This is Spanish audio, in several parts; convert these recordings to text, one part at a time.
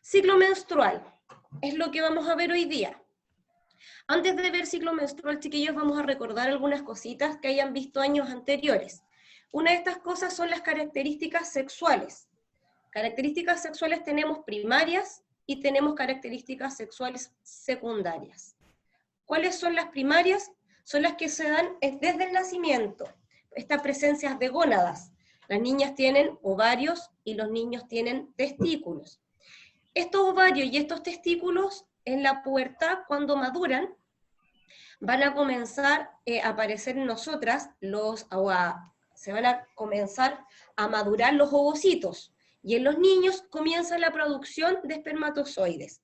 Ciclo menstrual, es lo que vamos a ver hoy día. Antes de ver ciclo menstrual, chiquillos, vamos a recordar algunas cositas que hayan visto años anteriores. Una de estas cosas son las características sexuales. Características sexuales tenemos primarias y tenemos características sexuales secundarias. ¿Cuáles son las primarias? Son las que se dan desde el nacimiento. Estas presencias de gónadas. Las niñas tienen ovarios y los niños tienen testículos. Estos ovarios y estos testículos en la pubertad, cuando maduran, van a comenzar a aparecer en nosotras, se van a comenzar a madurar los ovocitos, y en los niños comienza la producción de espermatozoides.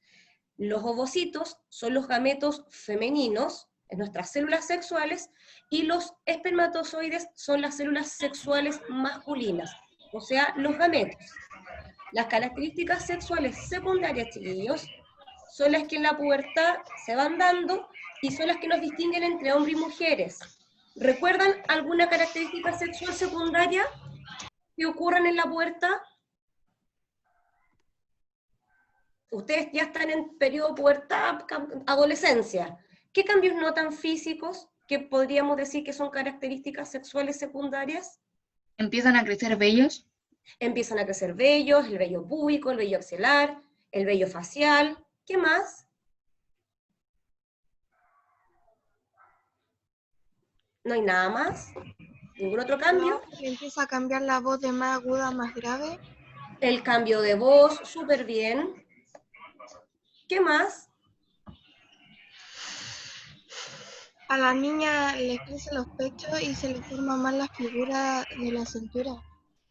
Los ovocitos son los gametos femeninos, en nuestras células sexuales, y los espermatozoides son las células sexuales masculinas, o sea, los gametos. Las características sexuales secundarias, chiquillos, son las que en la pubertad se van dando y son las que nos distinguen entre hombres y mujeres. ¿Recuerdan alguna característica sexual secundaria que ocurran en la pubertad? Ustedes ya están en periodo pubertad, adolescencia. ¿Qué cambios notan físicos que podríamos decir que son características sexuales secundarias? Empiezan a crecer vellos. Empiezan a crecer vellos, el vello púbico, el vello axilar, el vello facial. ¿Qué más? ¿No hay nada más? ¿Ningún otro cambio? No, empieza a cambiar la voz de más aguda a más grave. El cambio de voz, súper bien. ¿Qué más? A la niña le crecen los pechos y se le forma más la figura de la cintura.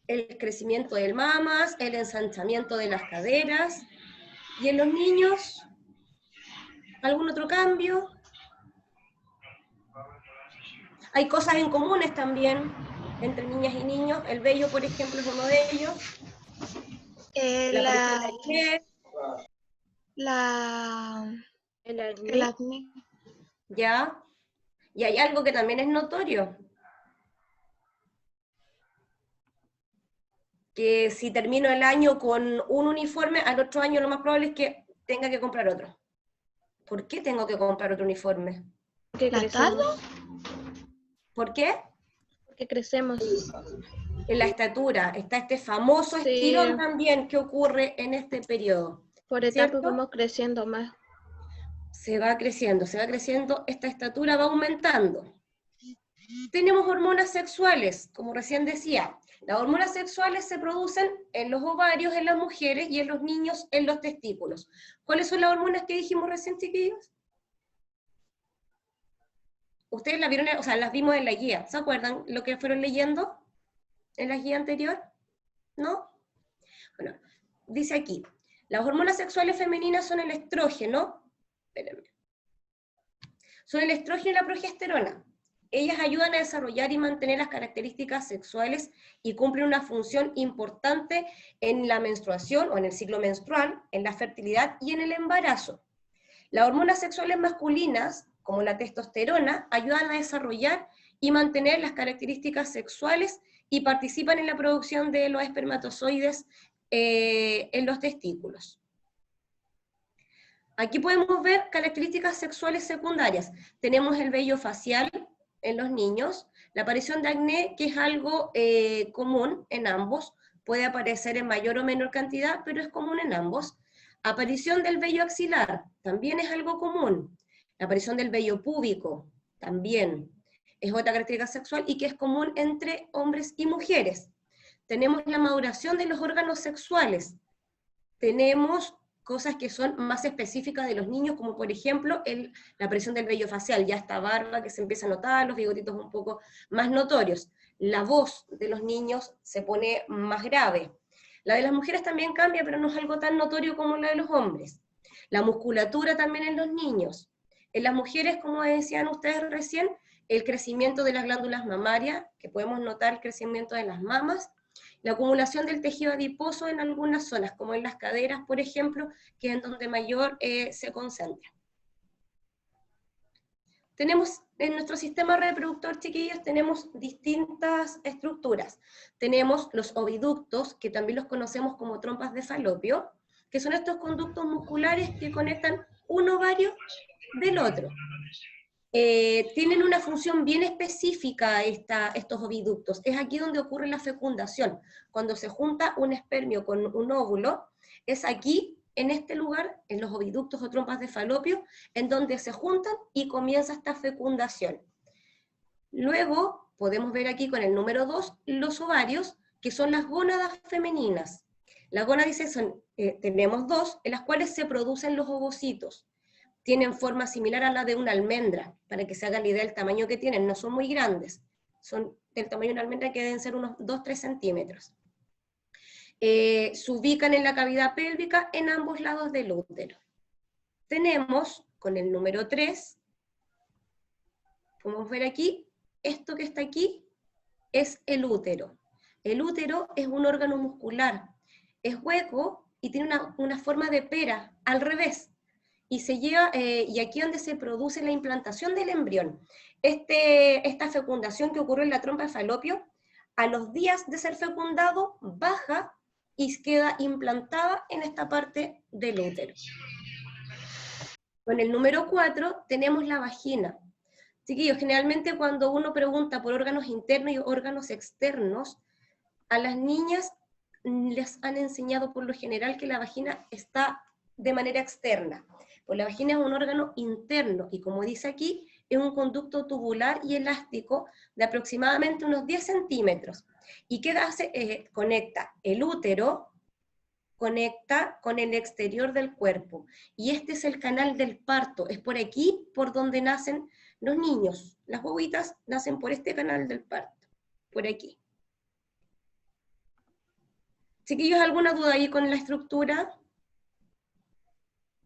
El crecimiento del mamas, el ensanchamiento de las caderas. ¿Y en los niños? ¿Algún otro cambio? Hay cosas en comunes también entre niñas y niños. El vello, por ejemplo, es uno de ellos. El acné. acné. ¿Ya? Y hay algo que también es notorio. Que si termino el año con un uniforme, al otro año lo más probable es que tenga que comprar otro. ¿Por qué tengo que comprar otro uniforme? Porque ¿La crecemos. ¿Por qué? Porque crecemos. En la estatura. Está este famoso estirón también que ocurre en este periodo. Por etapas ¿cierto? vamos creciendo más. Se va creciendo, esta estatura va aumentando. Tenemos hormonas sexuales, como recién decía. Las hormonas sexuales se producen en los ovarios, en las mujeres, y en los niños, en los testículos. ¿Cuáles son las hormonas que dijimos recién, chiquillos? Ustedes las vieron, o sea, las vimos en la guía. ¿Se acuerdan lo que fueron leyendo en la guía anterior? ¿No? Bueno, dice aquí, las hormonas sexuales femeninas son el estrógeno, espérenme, son el estrógeno y la progesterona. Ellas ayudan a desarrollar y mantener las características sexuales y cumplen una función importante en la menstruación o en el ciclo menstrual, en la fertilidad y en el embarazo. Las hormonas sexuales masculinas, como la testosterona, ayudan a desarrollar y mantener las características sexuales y participan en la producción de los espermatozoides en los testículos. Aquí podemos ver características sexuales secundarias. Tenemos el vello facial en los niños, la aparición de acné, que es algo común en ambos, puede aparecer en mayor o menor cantidad, pero es común en ambos. Aparición del vello axilar, también es algo común. La aparición del vello púbico, también es otra característica sexual y que es común entre hombres y mujeres. Tenemos la maduración de los órganos sexuales. Tenemos cosas que son más específicas de los niños, como por ejemplo la aparición del vello facial, ya esta barba que se empieza a notar, los bigotitos un poco más notorios. La voz de los niños se pone más grave. La de las mujeres también cambia, pero no es algo tan notorio como la de los hombres. La musculatura también en los niños. En las mujeres, como decían ustedes recién, el crecimiento de las glándulas mamarias, que podemos notar el crecimiento de las mamas, la acumulación del tejido adiposo en algunas zonas, como en las caderas, por ejemplo, que es en donde mayor se concentra. Tenemos, en nuestro sistema reproductor, chiquillos, tenemos distintas estructuras. Tenemos los oviductos, que también los conocemos como trompas de falopio, que son estos conductos musculares que conectan un ovario del otro. Tienen una función bien específica estos oviductos. Es aquí donde ocurre la fecundación. Cuando se junta un espermio con un óvulo, es aquí, en este lugar, en los oviductos o trompas de falopio, en donde se juntan y comienza esta fecundación. Luego, podemos ver aquí con el número 2, los ovarios, que son las gónadas femeninas. Las gónadas tenemos dos, en las cuales se producen los ovocitos. Tienen forma similar a la de una almendra, para que se haga la idea del tamaño que tienen, no son muy grandes, son del tamaño de una almendra que deben ser unos 2-3 centímetros. Se ubican en la cavidad pélvica en ambos lados del útero. Tenemos, con el número 3, podemos ver aquí, esto que está aquí es el útero. El útero es un órgano muscular, es hueco y tiene una forma de pera, al revés. Y se lleva, y aquí es donde se produce la implantación del embrión. Esta fecundación que ocurrió en la trompa de falopio, a los días de ser fecundado, baja y queda implantada en esta parte del útero. Con el número 4 tenemos la vagina. Chiquillos, generalmente cuando uno pregunta por órganos internos y órganos externos, a las niñas les han enseñado por lo general que la vagina está de manera externa. Pues la vagina es un órgano interno, y como dice aquí, es un conducto tubular y elástico de aproximadamente unos 10 centímetros. ¿Y qué hace? Conecta el útero, conecta con el exterior del cuerpo. Y este es el canal del parto, es por aquí por donde nacen los niños. Las guaguitas nacen por este canal del parto, por aquí. Chiquillos, ¿alguna duda ahí con la estructura?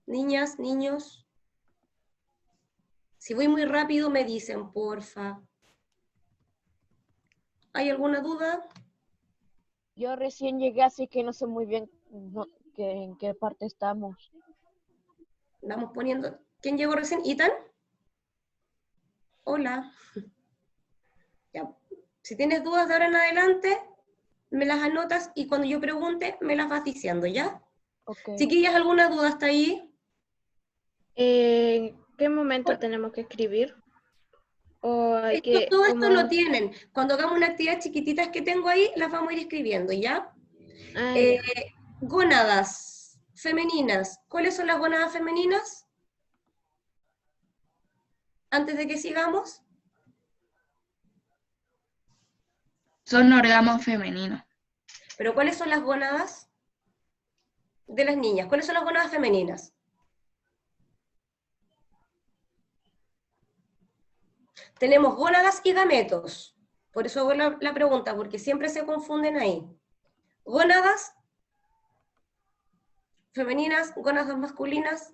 Niñas, niños. Si voy muy rápido me dicen, porfa. ¿Hay alguna duda? Yo recién llegué, así que no sé muy bien en qué parte estamos. Vamos poniendo... ¿Quién llegó recién? ¿Itan? Hola. Ya. Si tienes dudas de ahora en adelante, me las anotas y cuando yo pregunte, me las vas diciendo, ¿ya? Okay. Chiquillas, ¿alguna duda hasta ahí? ¿En qué momento tenemos que escribir? ¿O hay que, Todo esto como... lo tienen. Cuando hagamos una actividad chiquititas que tengo ahí, las vamos a ir escribiendo, ¿ya? Ah, ya. Gónadas femeninas. ¿Cuáles son las gónadas femeninas? Antes de que sigamos. Son órganos femeninos. ¿Pero cuáles son las gónadas de las niñas? ¿Cuáles son las gónadas femeninas? Tenemos gónadas y gametos. Por eso hago la pregunta, porque siempre se confunden ahí. Gónadas femeninas, gónadas masculinas.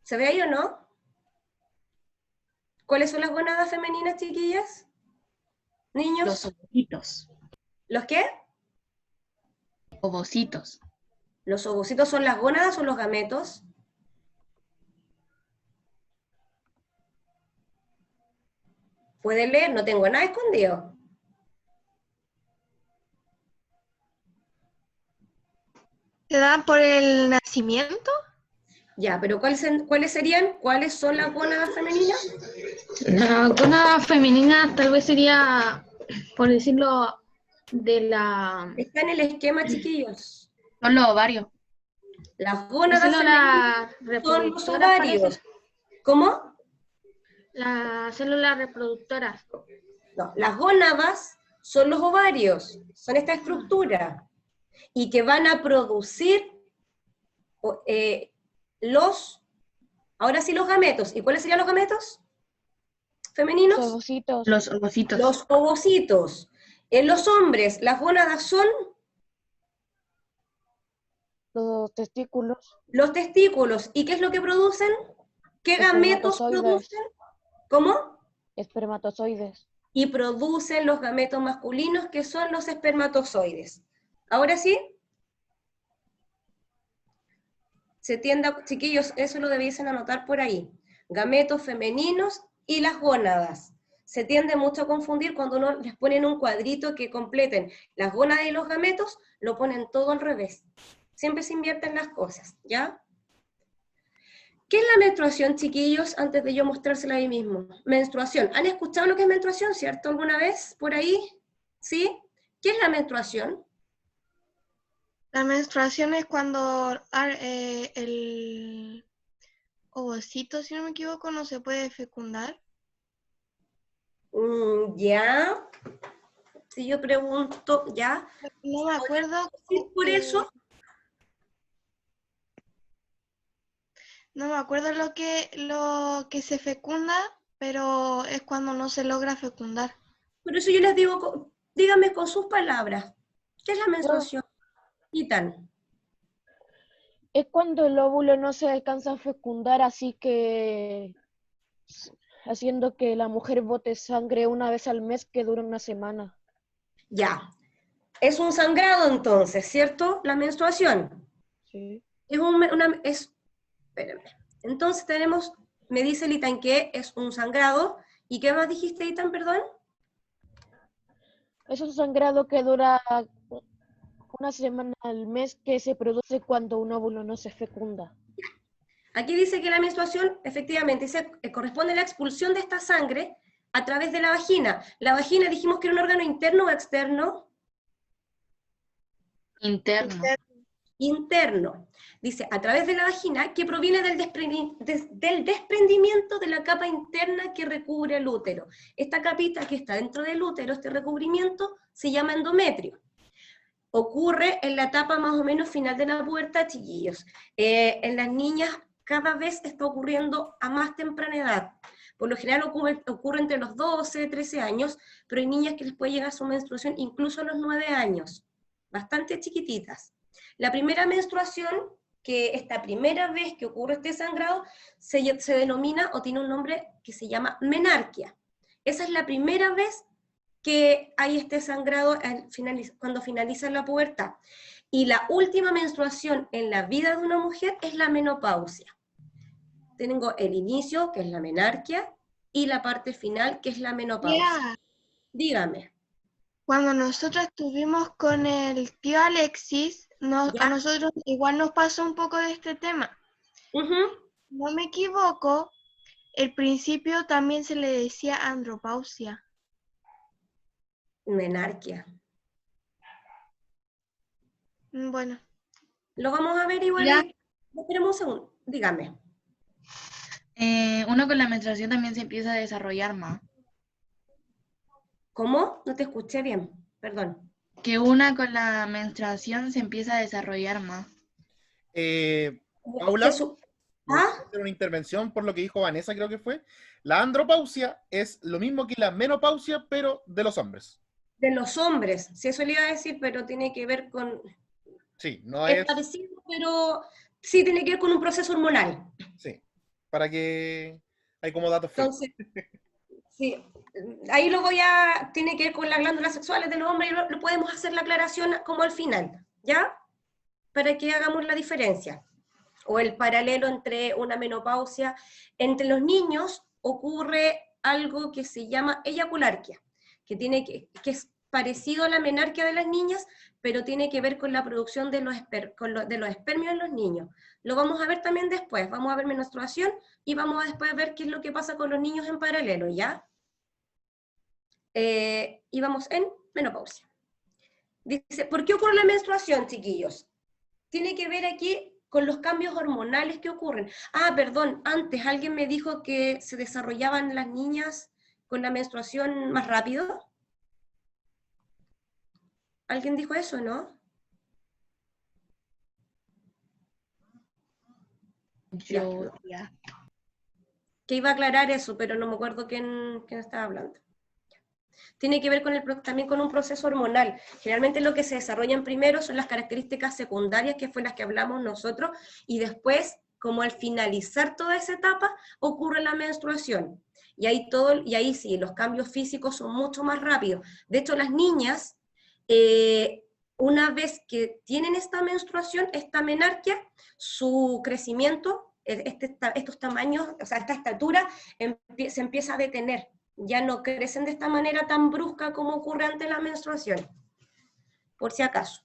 ¿Se ve ahí o no? ¿Cuáles son las gónadas femeninas, chiquillas? ¿Niños? Los ovocitos. ¿Los qué? Ovocitos. ¿Los ovocitos son las gónadas o los gametos? ¿Pueden leer? No tengo nada escondido. ¿Se dan por el nacimiento? Ya, pero ¿cuáles serían? ¿Cuáles son las gónadas femeninas? La gónada femenina tal vez sería, por decirlo, de la... Está en el esquema, chiquillos. Son los ovarios. Las la gónadas célula femeninas son los reproductora, ovarios. parece. ¿Cómo? Las células reproductoras. No, las gónadas son los ovarios, son esta estructura, y que van a producir ahora sí los gametos. ¿Y cuáles serían los gametos femeninos? Los ovocitos. Los ovocitos. Los ovocitos. En los hombres, las gónadas son Los testículos. los testículos. ¿Y qué es lo que producen? ¿Qué gametos Espermatozoides. producen? ¿Cómo? Espermatozoides. Y producen los gametos masculinos, que son los espermatozoides. ¿Ahora sí? Se tiende chiquillos, eso lo debiesen anotar por ahí. Gametos femeninos y las gónadas. se tiende mucho a confundir cuando uno les ponen un cuadrito que completen las gónadas y los gametos, lo ponen todo al revés. Siempre se invierten las cosas, ¿ya? ¿Qué es la menstruación, chiquillos? Antes de yo mostrársela ahí mismo. Menstruación. ¿Han escuchado lo que es menstruación, cierto? ¿Alguna vez por ahí? ¿Sí? ¿Qué es la menstruación? La menstruación es cuando el ovocito, si no me equivoco, no se puede fecundar. Ya. Si yo pregunto, ¿ya? No me acuerdo. Sí, por eso. No me acuerdo lo que se fecunda, pero es cuando no se logra fecundar. Por eso yo les digo, díganme con sus palabras, ¿qué es la menstruación? Quitan. Es cuando el óvulo no se alcanza a fecundar, así que haciendo que la mujer bote sangre una vez al mes que dura una semana. Ya. Es un sangrado entonces, ¿cierto? La menstruación. Sí. Espérenme. Entonces tenemos, me dice Litan que es un sangrado. ¿Y qué más dijiste, Litan, perdón? Es un sangrado que dura una semana al mes que se produce cuando un óvulo no se fecunda. Aquí dice que la menstruación, efectivamente, corresponde a la expulsión de esta sangre a través de la vagina. La vagina dijimos que era un órgano interno o externo. Interno. Interno. Dice, a través de la vagina, que proviene del desprendimiento de la capa interna que recubre el útero. Esta capita que está dentro del útero, este recubrimiento, se llama endometrio. Ocurre en la etapa más o menos final de la pubertad, chiquillos. En las niñas cada vez está ocurriendo a más temprana edad. Por lo general ocurre entre los 12, 13 años, pero hay niñas que les puede llegar su menstruación incluso a los 9 años. Bastante chiquititas. La primera menstruación, que esta primera vez que ocurre este sangrado, se denomina o tiene un nombre que se llama menarquia. Esa es la primera vez que hay este sangrado cuando finaliza la pubertad. Y la última menstruación en la vida de una mujer es la menopausia. Tengo el inicio, que es la menarquia, y la parte final, que es la menopausia. Yeah. Dígame. Cuando nosotros estuvimos con el tío Alexis, a nosotros igual nos pasó un poco de este tema. No me equivoco, al principio también se le decía andropausia. Menarquia. Bueno. Lo vamos a ver igual. Ya. Esperemos un segundo. Dígame. Uno con la menstruación también se empieza a desarrollar más. ¿Cómo? No te escuché bien. Perdón. Que una con la menstruación se empieza a desarrollar más. Paula, ¿me ¿Ah? gustaría hacer una intervención por lo que dijo Vanessa, creo que fue? La andropausia es lo mismo que la menopausia, pero de los hombres. De los hombres. Sí, eso le iba a decir, pero tiene que ver con... Sí, no es es... parecido, pero sí tiene que ver con un proceso hormonal. Sí, para que hay como datos fríos. Entonces, sí, ahí tiene que ver con las glándulas sexuales de los hombres, y lo podemos hacer la aclaración como al final, ¿ya? Para que hagamos la diferencia, o el paralelo entre una menopausia. Entre los niños ocurre algo que se llama eyacularquia, que es parecido a la menarquia de las niñas, pero tiene que ver con la producción de los espermios en los niños. Lo vamos a ver también después, vamos a ver menstruación y vamos a después ver qué es lo que pasa con los niños en paralelo, ¿ya? Y vamos en menopausia. Dice, ¿por qué ocurre la menstruación, chiquillos? Tiene que ver aquí con los cambios hormonales que ocurren. Ah, perdón, antes alguien me dijo que se desarrollaban las niñas con la menstruación más rápido. ¿Alguien dijo eso, no? Yo ya. Que iba a aclarar eso, pero no me acuerdo quién estaba hablando. Tiene que ver también con un proceso hormonal. Generalmente lo que se desarrollan primero son las características secundarias, que fue las que hablamos nosotros, y después, como al finalizar toda esa etapa, ocurre la menstruación. Y ahí sí, los cambios físicos son mucho más rápidos. De hecho, las niñas, una vez que tienen esta menstruación, esta menarquia, su crecimiento, estos tamaños, o sea, esta estatura, se empieza a detener. Ya no crecen de esta manera tan brusca como ocurre ante la menstruación, por si acaso.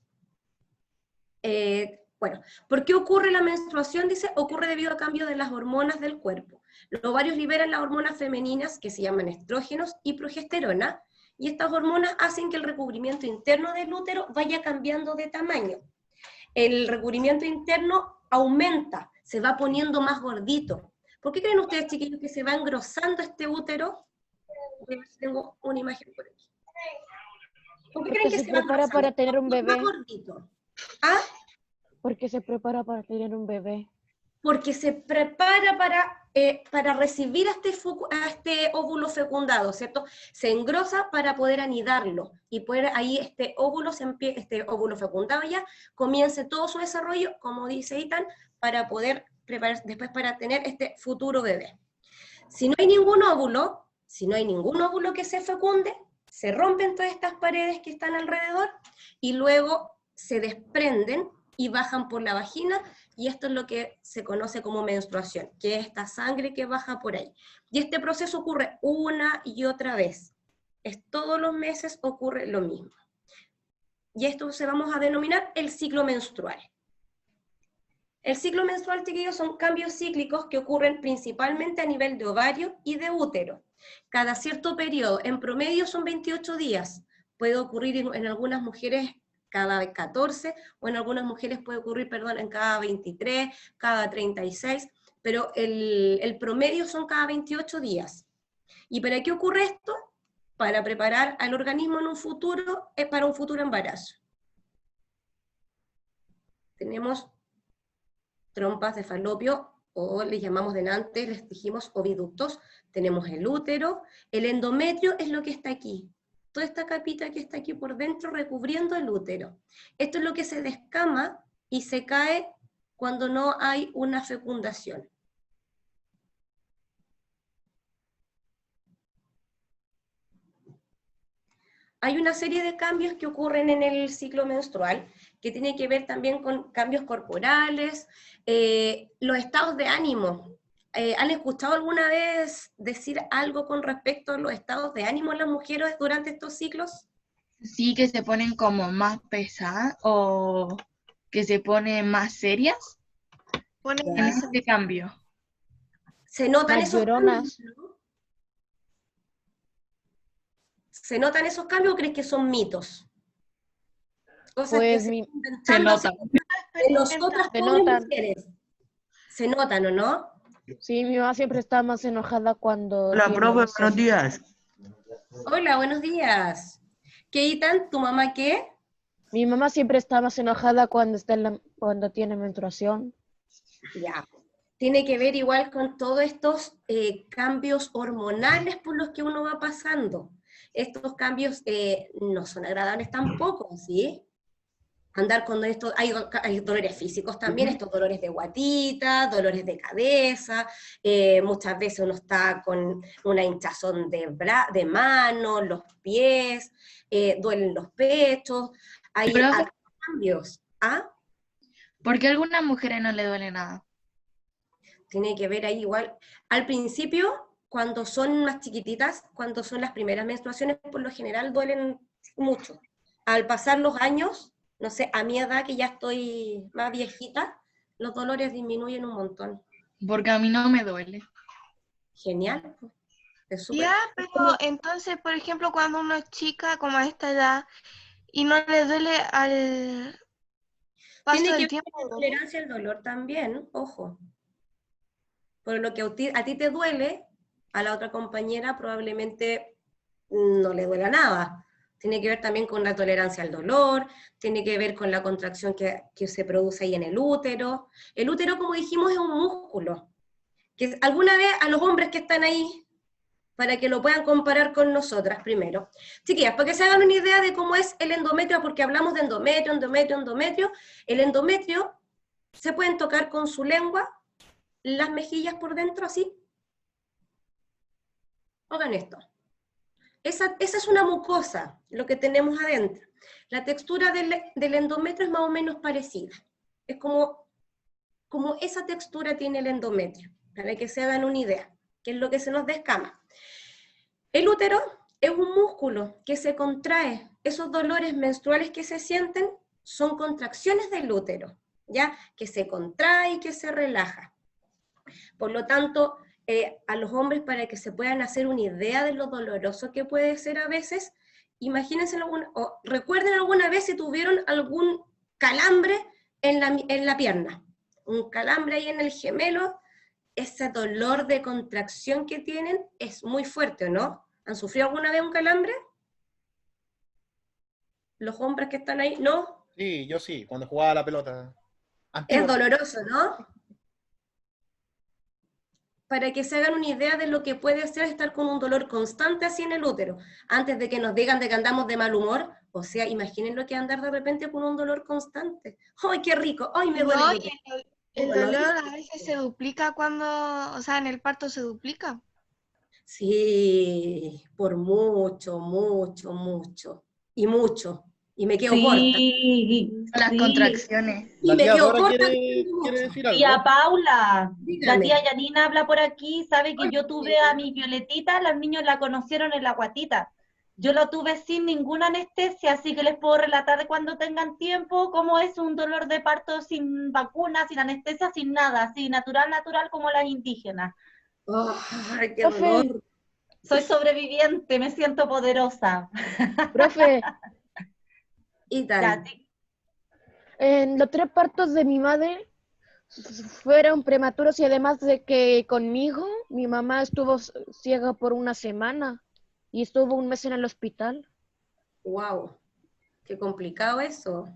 Bueno, ¿por qué ocurre la menstruación? Dice, ocurre debido a cambio de las hormonas del cuerpo. Los ovarios liberan las hormonas femeninas que se llaman estrógenos y progesterona, y estas hormonas hacen que el recubrimiento interno del útero vaya cambiando de tamaño. El recubrimiento interno aumenta, se va poniendo más gordito. ¿Por qué creen ustedes, chiquillos, que se va engrosando este útero? Voy a ver si tengo una imagen por aquí. ¿Por qué creen que se prepara para tener un bebé? Más gordito. ¿Ah? Porque se prepara para tener un bebé. Porque se prepara para recibir a este óvulo fecundado, ¿cierto? Se engrosa para poder anidarlo, y poder ahí este óvulo fecundado ya comience todo su desarrollo, como dice Ethan, para poder preparar después para tener este futuro bebé. Si no hay ningún óvulo que se fecunde, se rompen todas estas paredes que están alrededor, y luego se desprenden y bajan por la vagina, y esto es lo que se conoce como menstruación, que es esta sangre que baja por ahí. Y este proceso ocurre una y otra vez. Todos los meses ocurre lo mismo. Y esto se vamos a denominar el ciclo menstrual. El ciclo menstrual, chiquillos, son cambios cíclicos que ocurren principalmente a nivel de ovario y de útero. Cada cierto periodo, en promedio son 28 días. Puede ocurrir en algunas mujeres cada 14, o en algunas mujeres puede ocurrir, en cada 23, cada 36, pero el promedio son cada 28 días. ¿Y para qué ocurre esto? Para preparar al organismo en un futuro, para un futuro embarazo. Tenemos trompas de falopio, o les llamamos delante, les dijimos oviductos. Tenemos el útero, el endometrio es lo que está aquí. Toda esta capita que está aquí por dentro recubriendo el útero. Esto es lo que se descama y se cae cuando no hay una fecundación. Hay una serie de cambios que ocurren en el ciclo menstrual, que tiene que ver también con cambios corporales, los estados de ánimo. ¿Han escuchado alguna vez decir algo con respecto a los estados de ánimo en las mujeres durante estos ciclos? Sí, que se ponen como más pesadas o que se ponen más serias en este cambio. ¿Se notan Más esos lloronas. cambios? ¿Se notan esos cambios o crees que son mitos? Cosas que Pues se mi- Se nota. de nosotras Se pobres notan. mujeres. ¿Se notan o no? Sí, mi mamá siempre está más enojada cuando Hola, tiene profe, meses. buenos días. Hola, buenos días. ¿Qué, Itan? ¿Tu mamá qué? Mi mamá siempre está más enojada cuando cuando tiene menstruación. Ya. Tiene que ver igual con todos estos cambios hormonales por los que uno va pasando. Estos cambios no son agradables tampoco, ¿sí? Andar con esto, hay dolores físicos también, estos dolores de guatita, dolores de cabeza, muchas veces uno está con una hinchazón de manos, los pies, duelen los pechos, hay Profe, cambios. ¿Ah? ¿por qué a algunas mujeres no le duele nada? Tiene que ver ahí igual. Al principio, cuando son más chiquititas, cuando son las primeras menstruaciones, por lo general duelen mucho. Al pasar los años, no sé, a mi edad que ya estoy más viejita, los dolores disminuyen un montón. Porque a mí no me duele. Genial. Es súper. Ya, pero entonces, por ejemplo, cuando uno es chica, como a esta edad, y no le duele al paso Tiene que del ver tiempo, con la ¿duele? tolerancia al dolor también, ojo. Por lo que a ti te duele, a la otra compañera probablemente no le duela nada. Tiene que ver también con la tolerancia al dolor, tiene que ver con la contracción que se produce ahí en el útero. El útero, como dijimos, es un músculo. Que alguna vez a los hombres que están ahí, para que lo puedan comparar con nosotras primero. Chiquillas, para que se hagan una idea de cómo es el endometrio, porque hablamos de endometrio, el endometrio se pueden tocar con su lengua las mejillas por dentro así. Hagan esto. Esa es una mucosa, lo que tenemos adentro. La textura del endometrio es más o menos parecida. Es como esa textura tiene el endometrio, para que se hagan una idea, que es lo que se nos descama. El útero es un músculo que se contrae. Esos dolores menstruales que se sienten son contracciones del útero, ¿ya? Que se contrae y que se relaja. Por lo tanto, a los hombres, para que se puedan hacer una idea de lo doloroso que puede ser a veces, imagínense, o recuerden alguna vez si tuvieron algún calambre en la pierna, un calambre ahí en el gemelo, ese dolor de contracción que tienen es muy fuerte, ¿no? ¿Han sufrido alguna vez un calambre? ¿Los hombres que están ahí? ¿No? Sí, yo sí, cuando jugaba a la pelota. Es doloroso, ¿no? Para que se hagan una idea de lo que puede ser estar con un dolor constante así en el útero, antes de que nos digan de que andamos de mal humor, o sea, imaginen lo que es andar de repente con un dolor constante. ¡Ay, qué rico! ¡Ay, me duele! No, el dolor a veces se duplica cuando, o sea, en el parto se duplica. Sí, por mucho, mucho, mucho, y mucho, y me quedo corta. Las contracciones. Y La me tía quedo Dora corta. quiere decir algo. Tía Paula, Dígame. la tía Yanina habla por aquí, sabe que Ay, yo tuve a mi Violetita, los niños la conocieron en la guatita. Yo lo tuve sin ninguna anestesia, así que les puedo relatar cuando tengan tiempo cómo es un dolor de parto sin vacuna, sin anestesia, sin nada, así natural, natural como las indígenas. Ay, qué Profe. dolor. Soy sobreviviente, me siento poderosa. Profe, Y tal. Ya, en los 3 partos de mi madre fueron prematuros y además de que conmigo, mi mamá estuvo ciega por una semana y estuvo 1 mes en el hospital. Wow, qué complicado eso.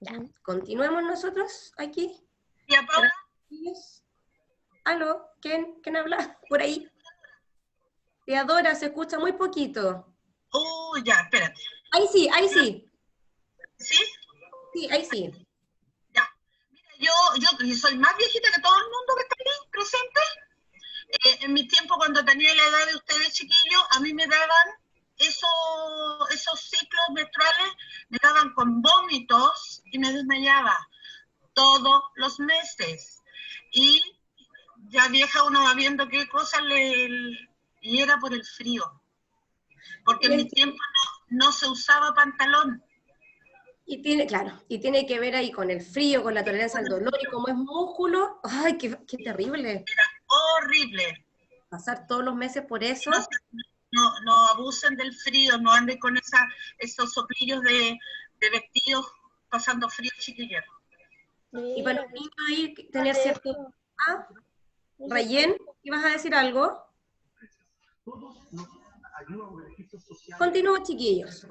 Ya, continuemos nosotros aquí. Tía Paula. ¿Aló? ¿Quién habla por ahí? Tía Dora, se escucha muy poquito. Ya, espérate. Ahí sí, ahí sí. ¿Sí? Sí, ahí sí. Ya. Mira, yo soy más viejita que todo el mundo que está aquí presente. En mi tiempo, cuando tenía la edad de ustedes, chiquillos, a mí me daban esos ciclos menstruales, me daban con vómitos y me desmayaba todos los meses. Y ya vieja uno va viendo qué cosas y era por el frío. Porque en mi tiempo no se usaba pantalón. Y tiene que ver ahí con el frío, con la tolerancia al dolor, y como es músculo, ¡ay, qué terrible! Era horrible. Pasar todos los meses por eso. No abusen del frío, no anden con esos soplillos de vestidos pasando frío, chiquillos. Y para los niños ahí tener cierto... ¿Ah? Rayen, ¿ibas a decir algo? Continúo, chiquillos.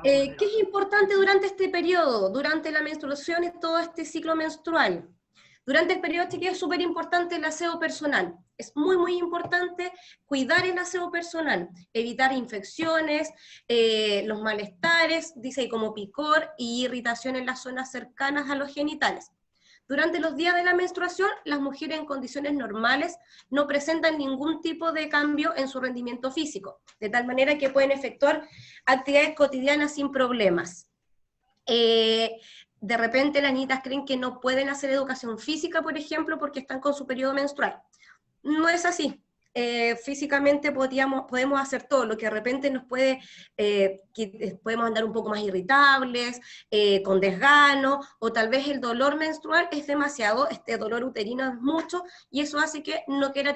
¿Qué es importante durante este periodo, durante la menstruación y todo este ciclo menstrual? Durante el periodo, chiquillos, es súper importante el aseo personal. Es muy, muy importante cuidar el aseo personal, evitar infecciones, los malestares, dice ahí como picor y irritación en las zonas cercanas a los genitales. Durante los días de la menstruación, las mujeres en condiciones normales no presentan ningún tipo de cambio en su rendimiento físico, de tal manera que pueden efectuar actividades cotidianas sin problemas. De repente las niñitas creen que no pueden hacer educación física, por ejemplo, porque están con su periodo menstrual. No es así. Físicamente podemos hacer todo, lo que de repente nos puede, podemos andar un poco más irritables, con desgano, o tal vez el dolor menstrual es demasiado, este dolor uterino es mucho, y eso hace que no quiera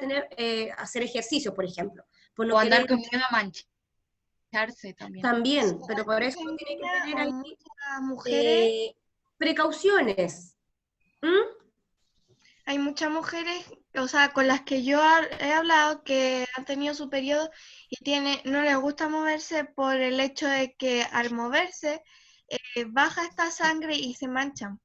hacer ejercicio, por ejemplo. O andar con miedo a mancharse también. También, pero por eso tiene que tener ahí precauciones. Hay muchas mujeres, o sea, con las que yo he hablado que han tenido su periodo y no les gusta moverse por el hecho de que al moverse baja esta sangre y se manchan.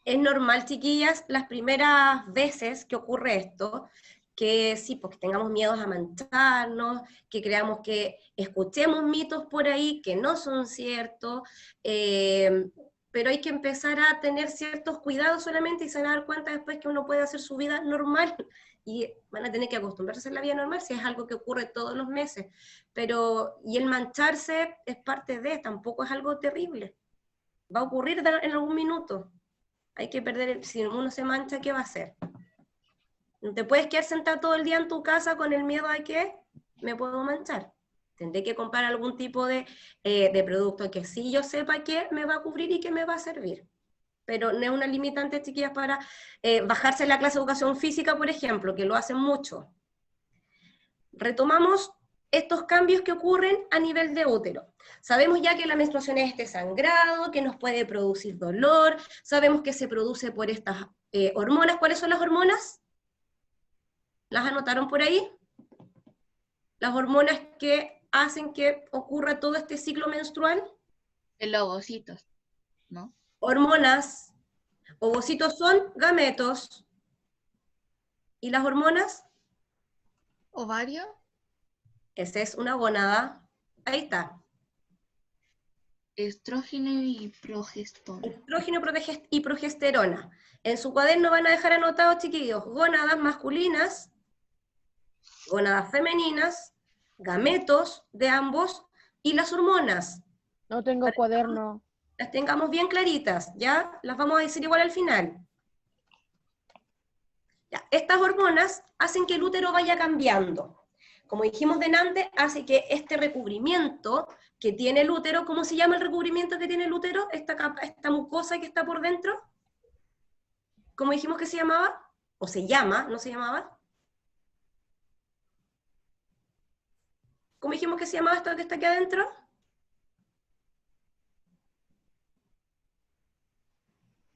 Es normal, chiquillas, las primeras veces que ocurre esto, que sí, porque tengamos miedos a mancharnos, que creamos que escuchemos mitos por ahí que no son ciertos, pero hay que empezar a tener ciertos cuidados solamente y se van a dar cuenta después que uno puede hacer su vida normal y van a tener que acostumbrarse a hacer la vida normal si es algo que ocurre todos los meses. Y el mancharse es parte de, tampoco es algo terrible. Va a ocurrir en algún minuto. Hay que si uno se mancha, ¿qué va a hacer? No te puedes quedar sentado todo el día en tu casa con el miedo a que me puedo manchar. Tendré que comprar algún tipo de producto que sí yo sepa que me va a cubrir y que me va a servir. Pero no es una limitante, chiquillas, para bajarse la clase de educación física, por ejemplo, que lo hacen mucho. Retomamos estos cambios que ocurren a nivel de útero. Sabemos ya que la menstruación es este sangrado, que nos puede producir dolor, sabemos que se produce por estas hormonas. ¿Cuáles son las hormonas? ¿Las anotaron por ahí? Las hormonas que hacen que ocurra todo este ciclo menstrual. El ovocitos, ¿no? Hormonas. Ovocitos son gametos. ¿Y las hormonas? ¿Ovario? Esa es una gónada. Ahí está. Estrógeno y progesterona. Estrógeno y progesterona. En su cuaderno van a dejar anotados, chiquillos, gónadas masculinas, gónadas femeninas, gametos de ambos, y las hormonas. No tengo cuaderno. Las tengamos bien claritas, ¿ya? Las vamos a decir igual al final. Ya, estas hormonas hacen que el útero vaya cambiando. Como dijimos delante, hace que este recubrimiento que tiene el útero, ¿cómo se llama el recubrimiento que tiene el útero? Esta mucosa que está por dentro. ¿Cómo dijimos que se llamaba? ¿O se llama? ¿No se llamaba? ¿Cómo dijimos que se llamaba esto que está aquí adentro?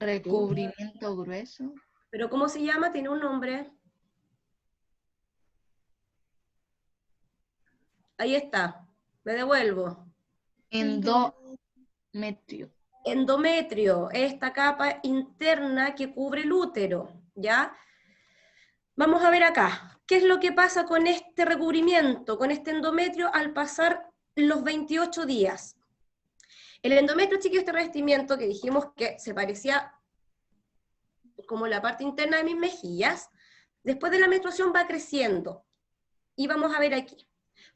Recubrimiento grueso. ¿Pero cómo se llama? Tiene un nombre. Ahí está. Me devuelvo. Endometrio. Endometrio, esta capa interna que cubre el útero, ¿ya? Vamos a ver acá. ¿Qué es lo que pasa con este recubrimiento, con este endometrio al pasar los 28 días? El endometrio, chiquillos, este revestimiento que dijimos que se parecía como la parte interna de mis mejillas, después de la menstruación va creciendo. Y vamos a ver aquí.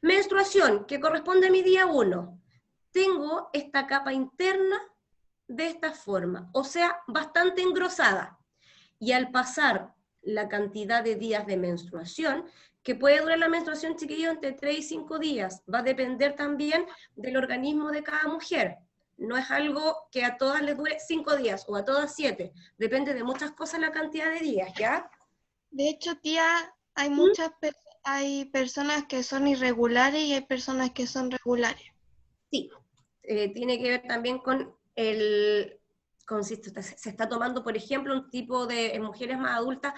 Menstruación, que corresponde a mi día 1. Tengo esta capa interna de esta forma, o sea, bastante engrosada. Y al pasar la cantidad de días de menstruación, que puede durar la menstruación, chiquillos, entre 3 y 5 días, va a depender también del organismo de cada mujer. No es algo que a todas les dure 5 días, o a todas 7, depende de muchas cosas la cantidad de días, ¿ya? De hecho, tía, hay personas que son irregulares y hay personas que son regulares. Sí, tiene que ver también con se está tomando, por ejemplo, un tipo de, en mujeres más adultas,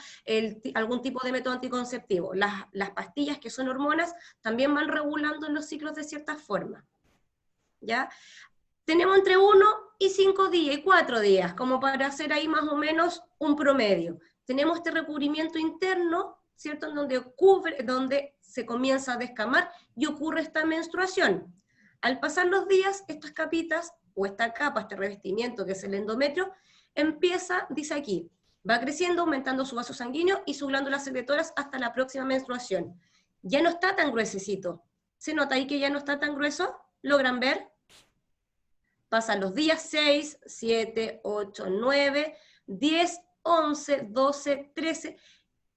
algún tipo de método anticonceptivo. Las pastillas, que son hormonas, también van regulando los ciclos de cierta forma, ¿ya? Tenemos entre 1 y 5 días, y 4 días, como para hacer ahí más o menos un promedio. Tenemos este recubrimiento interno, ¿cierto?, en donde se comienza a descamar y ocurre esta menstruación. Al pasar los días, estas capitas, o esta capa, este revestimiento que es el endometrio, empieza, dice aquí, va creciendo, aumentando su vaso sanguíneo y sus glándulas secretoras hasta la próxima menstruación. Ya no está tan gruesecito. ¿Se nota ahí que ya no está tan grueso? ¿Logran ver? Pasan los días 6, 7, 8, 9, 10, 11, 12, 13.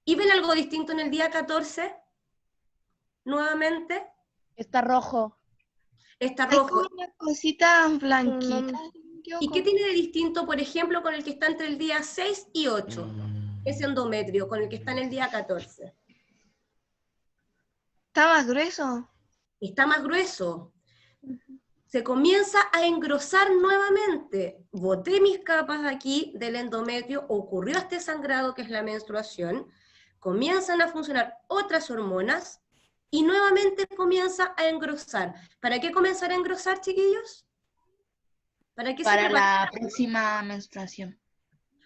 ¿Y ven algo distinto en el día 14? Nuevamente. Está rojo. Está rojo. Hay como una cosita blanquita. ¿Y qué tiene de distinto, por ejemplo, con el que está entre el día 6 y 8? Ese endometrio, con el que está en el día 14. ¿Está más grueso? Está más grueso. Se comienza a engrosar nuevamente. Boté mis capas aquí del endometrio, ocurrió este sangrado que es la menstruación, comienzan a funcionar otras hormonas, y nuevamente comienza a engrosar. ¿Para qué comenzar a engrosar, chiquillos? ¿Para qué para la próxima menstruación.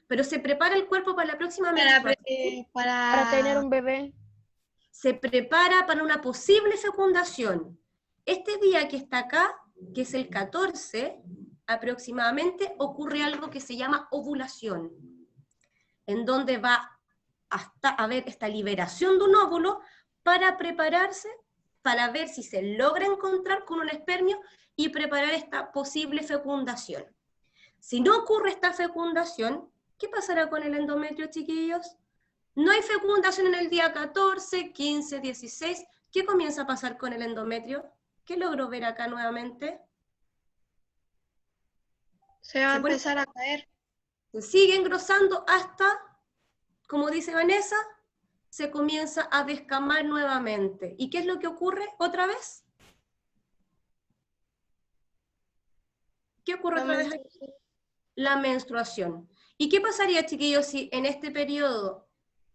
Pero se prepara el cuerpo para la próxima menstruación. Para tener un bebé. Se prepara para una posible fecundación. Este día que está acá, que es el 14, aproximadamente, ocurre algo que se llama ovulación, en donde va hasta haber esta liberación de un óvulo, para prepararse, para ver si se logra encontrar con un espermio y preparar esta posible fecundación. Si no ocurre esta fecundación, ¿qué pasará con el endometrio, chiquillos? No hay fecundación en el día 14, 15, 16, ¿qué comienza a pasar con el endometrio? ¿Qué logro ver acá nuevamente? Se va a empezar a caer. Se sigue engrosando hasta, como dice Vanessa, se comienza a descamar nuevamente. ¿Y qué es lo que ocurre otra vez? ¿Qué ocurre otra vez? La menstruación. ¿Y qué pasaría, chiquillos, si en este periodo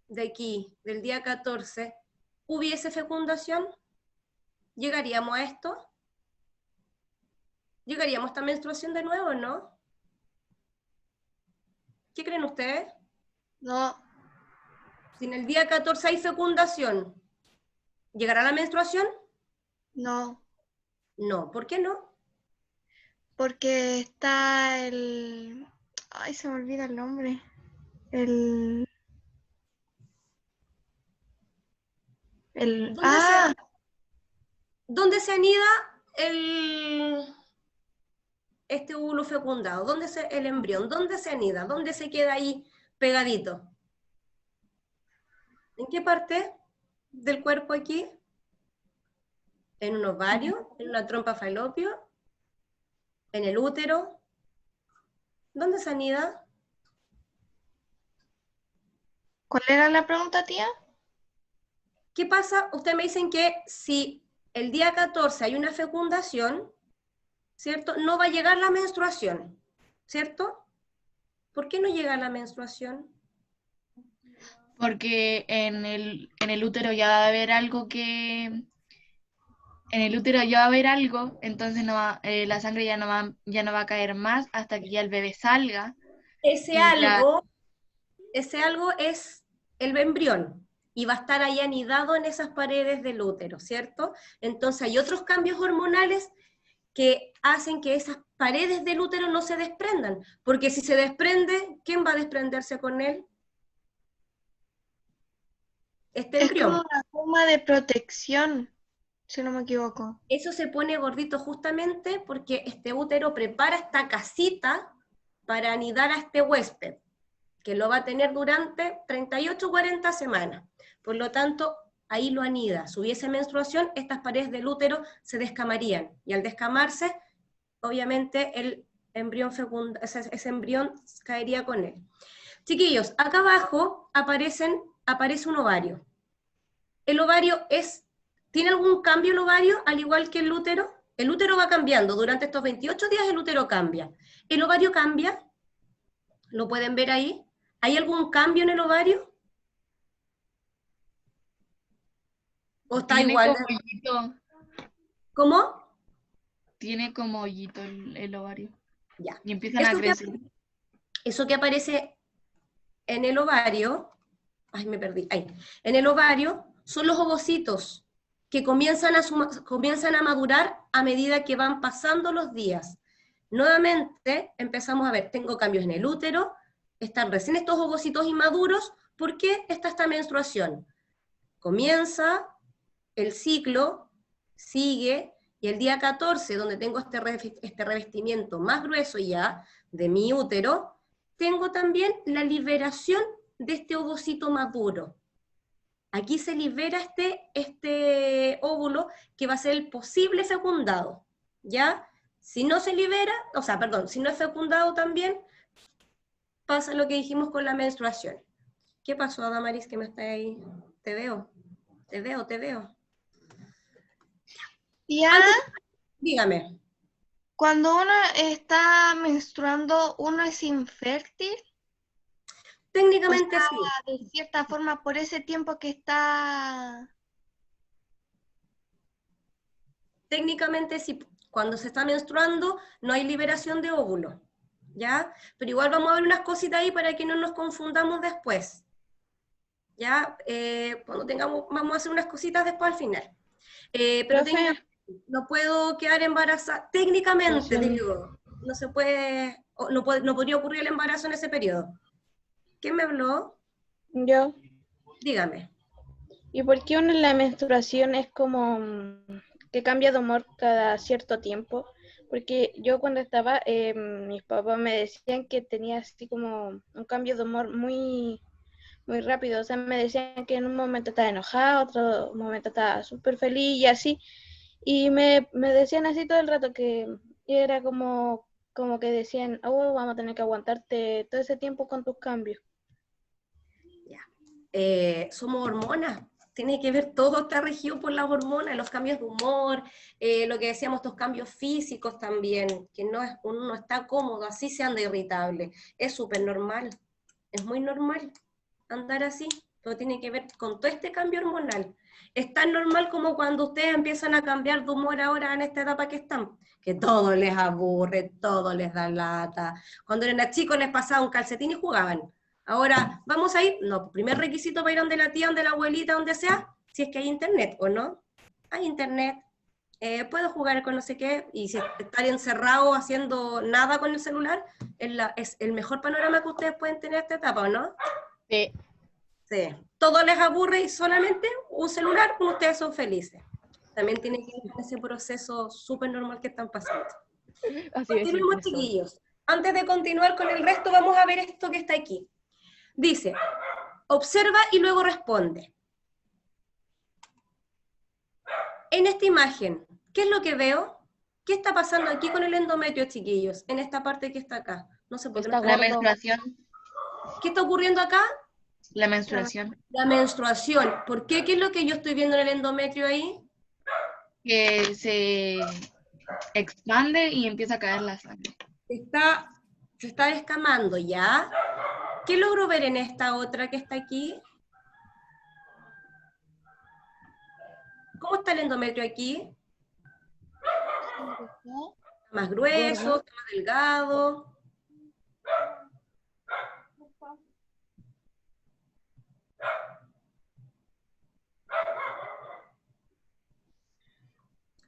de aquí, del día 14, hubiese fecundación? ¿Llegaríamos a esto? ¿Llegaríamos a esta menstruación de nuevo, no? ¿Qué creen ustedes? No. Si en el día 14 hay fecundación, ¿llegará la menstruación? No. No. ¿Por qué no? Porque está el... Ay, se me olvida el nombre. El... ¿Dónde se anida este óvulo fecundado? ¿El embrión? ¿Dónde se anida? ¿Dónde se queda ahí pegadito? ¿En qué parte del cuerpo aquí? ¿En un ovario? ¿En una trompa falopio? ¿En el útero? ¿Dónde se anida? ¿Cuál era la pregunta, tía? ¿Qué pasa? Ustedes me dicen que si el día 14 hay una fecundación, ¿cierto? No va a llegar la menstruación, ¿cierto? ¿Por qué no llega la menstruación? Porque en el útero ya va a haber algo que... En el útero ya va a haber algo, entonces la sangre ya no va a caer más hasta que ya el bebé salga. Ese algo es el embrión y va a estar ahí anidado en esas paredes del útero, ¿cierto? Entonces hay otros cambios hormonales que hacen que esas paredes del útero no se desprendan, porque si se desprende, ¿quién va a desprenderse con él? Este embrión. Es como una forma de protección, si no me equivoco. Eso se pone gordito justamente porque este útero prepara esta casita para anidar a este huésped, que lo va a tener durante 38 o 40 semanas. Por lo tanto, ahí lo anida. Si hubiese menstruación, estas paredes del útero se descamarían, y al descamarse, obviamente el embrión ese embrión caería con él. Chiquillos, acá abajo aparece un ovario. El ovario ¿tiene algún cambio el ovario, al igual que el útero? El útero va cambiando, durante estos 28 días el útero cambia. ¿El ovario cambia? ¿Lo pueden ver ahí? ¿Hay algún cambio en el ovario? ¿O está Tiene igual? como hoyito. ¿Cómo? Tiene como hoyito el ovario. Ya. Y empiezan a crecer. Eso que aparece en el ovario, ay, me perdí, ahí. En el ovario son los ovocitos que comienzan a madurar a medida que van pasando los días. Nuevamente empezamos a ver, tengo cambios en el útero, están recién estos ovocitos inmaduros. ¿Por qué está esta menstruación? Comienza el ciclo, sigue, y el día 14, donde tengo este revestimiento más grueso ya de mi útero, tengo también la liberación de este ovocito maduro. Aquí se libera este óvulo que va a ser el posible fecundado, ¿ya? Si no se libera, si no es fecundado también, pasa lo que dijimos con la menstruación. ¿Qué pasó, Adamaris, que me está ahí? Te veo. Ya. Dígame. Cuando uno está menstruando, ¿uno es infértil? Técnicamente sí. De cierta forma, por ese tiempo que está... Técnicamente sí. Cuando se está menstruando, no hay liberación de óvulo, ¿ya? Pero igual vamos a ver unas cositas ahí para que no nos confundamos después, ¿ya? Vamos a hacer unas cositas después al final. Pero no puedo quedar embarazada, técnicamente digo, no se puede, no podría ocurrir el embarazo en ese periodo. ¿Quién me habló? Yo. Dígame. ¿Y por qué uno en la menstruación es como que cambia de humor cada cierto tiempo? Porque yo cuando estaba, mis papás me decían que tenía así como un cambio de humor muy, muy rápido. O sea, me decían que en un momento estaba enojada, otro momento estaba súper feliz y así. Y me decían así todo el rato que era como que decían, oh, vamos a tener que aguantarte todo ese tiempo con tus cambios. Somos hormonas. Tiene que ver, todo está regido por las hormonas, los cambios de humor, lo que decíamos, estos cambios físicos también, que uno no está cómodo, así se anda irritable. Es súper normal, es muy normal andar así, todo tiene que ver con todo este cambio hormonal. Es tan normal como cuando ustedes empiezan a cambiar de humor ahora en esta etapa que están, que todo les aburre, todo les da lata. Cuando eran chicos les pasaba un calcetín y jugaban. Ahora, ¿vamos a ir? No, primer requisito para ir donde la tía, donde la abuelita, donde sea, si es que hay internet, ¿o no? Hay internet, puedo jugar con no sé qué, y si estar encerrado haciendo nada con el celular, es el mejor panorama que ustedes pueden tener esta etapa, ¿o no? Sí. Sí. Todo les aburre y solamente un celular, ustedes son felices. También tienen que ir con ese proceso súper normal que están pasando. Continuemos, chiquillos. Antes de continuar con el resto, vamos a ver esto que está aquí. Dice, observa y luego responde. En esta imagen, ¿qué es lo que veo? ¿Qué está pasando aquí con el endometrio, chiquillos? En esta parte que está acá. No sé por qué. La menstruación. ¿Qué está ocurriendo acá? La menstruación. La menstruación. ¿Por qué? ¿Qué es lo que yo estoy viendo en el endometrio ahí? Que se expande y empieza a caer la sangre. Se está descamando, ¿ya? ¿Qué logro ver en esta otra que está aquí? ¿Cómo está el endometrio aquí? Más grueso, más delgado.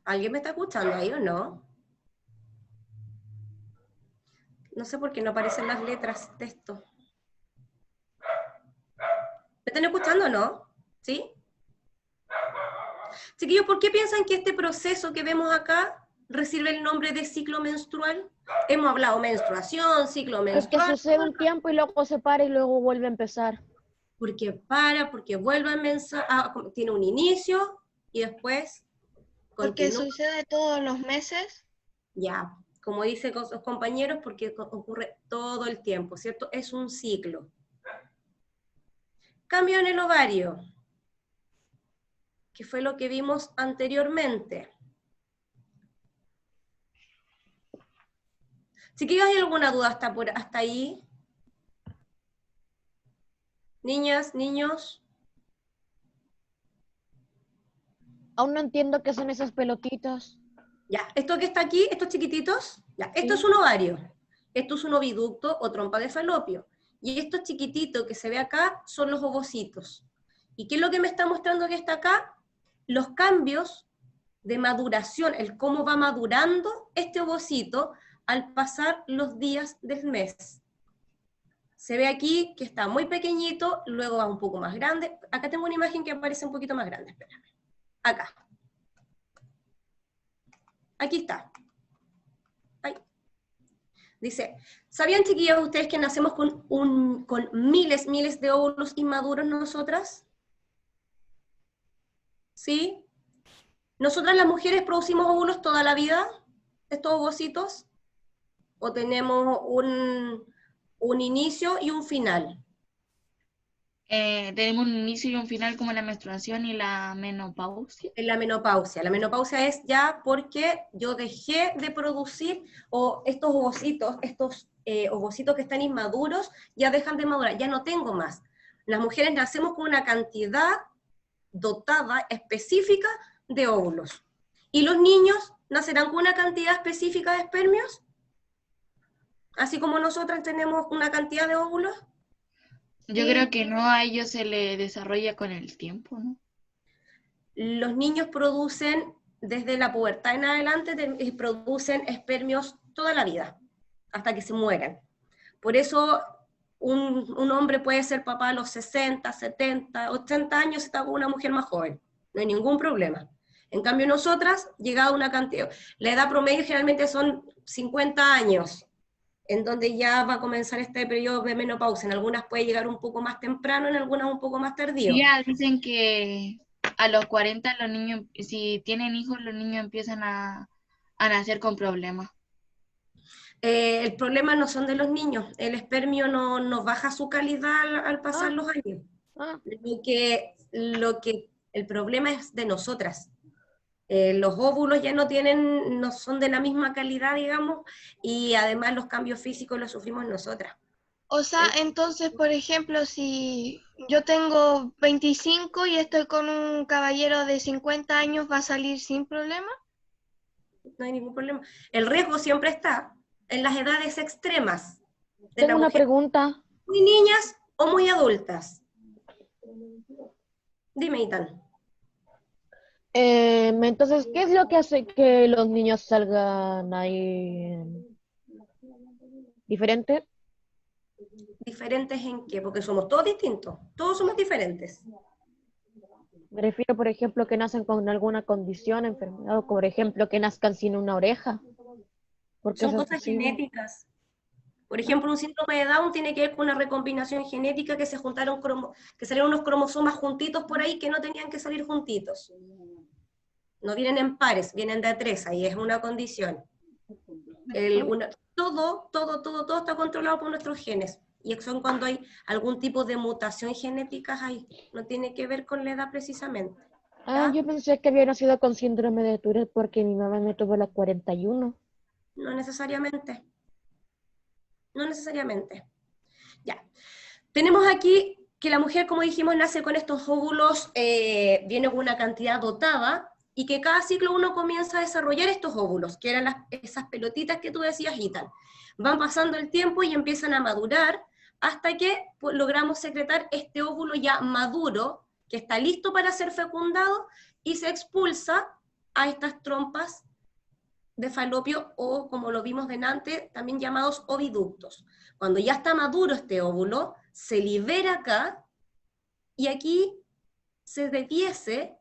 ¿Alguien me está escuchando ahí o no? No sé por qué no aparecen las letras de esto. ¿Me están escuchando o no? ¿Sí? Chiquillos, ¿por qué piensan que este proceso que vemos acá recibe el nombre de ciclo menstrual? Hemos hablado menstruación, ciclo menstrual. Es que sucede un tiempo y luego se para y luego vuelve a empezar. Porque vuelve a tiene un inicio y después Porque continúa. sucede todos los meses. Ya, como dicen los compañeros, porque ocurre todo el tiempo, ¿cierto? Es un ciclo. Cambio en el ovario, que fue lo que vimos anteriormente. Chiquillos, ¿hay alguna duda hasta ahí? Niñas, niños. Aún no entiendo qué son esas pelotitas. Ya, esto que está aquí, estos chiquititos, ya, esto es un ovario, esto es un oviducto o trompa de falopio, y estos chiquititos que se ve acá son los ovocitos. ¿Y qué es lo que me está mostrando que está acá? Los cambios de maduración, el cómo va madurando este ovocito al pasar los días del mes. Se ve aquí que está muy pequeñito, luego va un poco más grande. Acá tengo una imagen que aparece un poquito más grande, espérame. Acá. Aquí está. Ahí. Dice, ¿sabían, chiquillos, ustedes que nacemos con miles de óvulos inmaduros nosotras? ¿Sí? ¿Nosotras las mujeres producimos óvulos toda la vida? ¿Estos ovocitos? ¿O tenemos un inicio y un final? Tenemos un inicio y un final como la menstruación y la menopausia. En la menopausia. La menopausia es ya porque yo dejé de producir, o estos ovocitos que están inmaduros, ya dejan de madurar, ya no tengo más. Las mujeres nacemos con una cantidad dotada, específica, de óvulos. ¿Y los niños nacerán con una cantidad específica de espermios? Así como nosotras tenemos una cantidad de óvulos. Yo creo que no, a ellos se le desarrolla con el tiempo, ¿no? Los niños producen, desde la pubertad en adelante, producen espermios toda la vida, hasta que se mueran. Por eso un hombre puede ser papá a los 60, 70, 80 años, está con una mujer más joven. No hay ningún problema. En cambio, nosotras, llegado a una cantidad, la edad promedio generalmente son 50 años. en donde ya va a comenzar este periodo de menopausia. En algunas puede llegar un poco más temprano, en algunas un poco más tardío. Ya dicen que a los 40 los niños, si tienen hijos, los niños empiezan a nacer con problemas. El problema no son de los niños, el espermio no baja su calidad al pasar los años. El problema es de nosotras. Los óvulos ya no son de la misma calidad, digamos, y además los cambios físicos los sufrimos nosotras. O sea, entonces, por ejemplo, si yo tengo 25 y estoy con un caballero de 50 años, ¿va a salir sin problema? No hay ningún problema. El riesgo siempre está en las edades extremas. Tengo una pregunta. Muy niñas o muy adultas. Dime, Itan. Entonces, ¿qué es lo que hace que los niños salgan ahí diferentes? ¿Diferentes en qué? Porque somos todos distintos. Todos somos diferentes. Me refiero, por ejemplo, que nacen con alguna condición, enfermedad, o por ejemplo, que nazcan sin una oreja. Son cosas genéticas. Por ejemplo, un síndrome de Down tiene que ver con una recombinación genética que que salieron unos cromosomas juntitos por ahí que no tenían que salir juntitos. No vienen en pares, vienen de a tres, ahí es una condición. Todo está controlado por nuestros genes. Y son cuando hay algún tipo de mutación genética ahí. No tiene que ver con la edad precisamente. Yo pensé que había nacido con síndrome de Tourette porque mi mamá me tuvo a los 41. No necesariamente. No necesariamente. Ya. Tenemos aquí que la mujer, como dijimos, nace con estos óvulos, viene con una cantidad dotada, y que cada ciclo uno comienza a desarrollar estos óvulos, que eran esas pelotitas que tú decías, Itan. Van pasando el tiempo y empiezan a madurar, hasta que logramos secretar este óvulo ya maduro, que está listo para ser fecundado, y se expulsa a estas trompas de falopio, o como lo vimos delante, también llamados oviductos. Cuando ya está maduro este óvulo, se libera acá, y aquí se debiese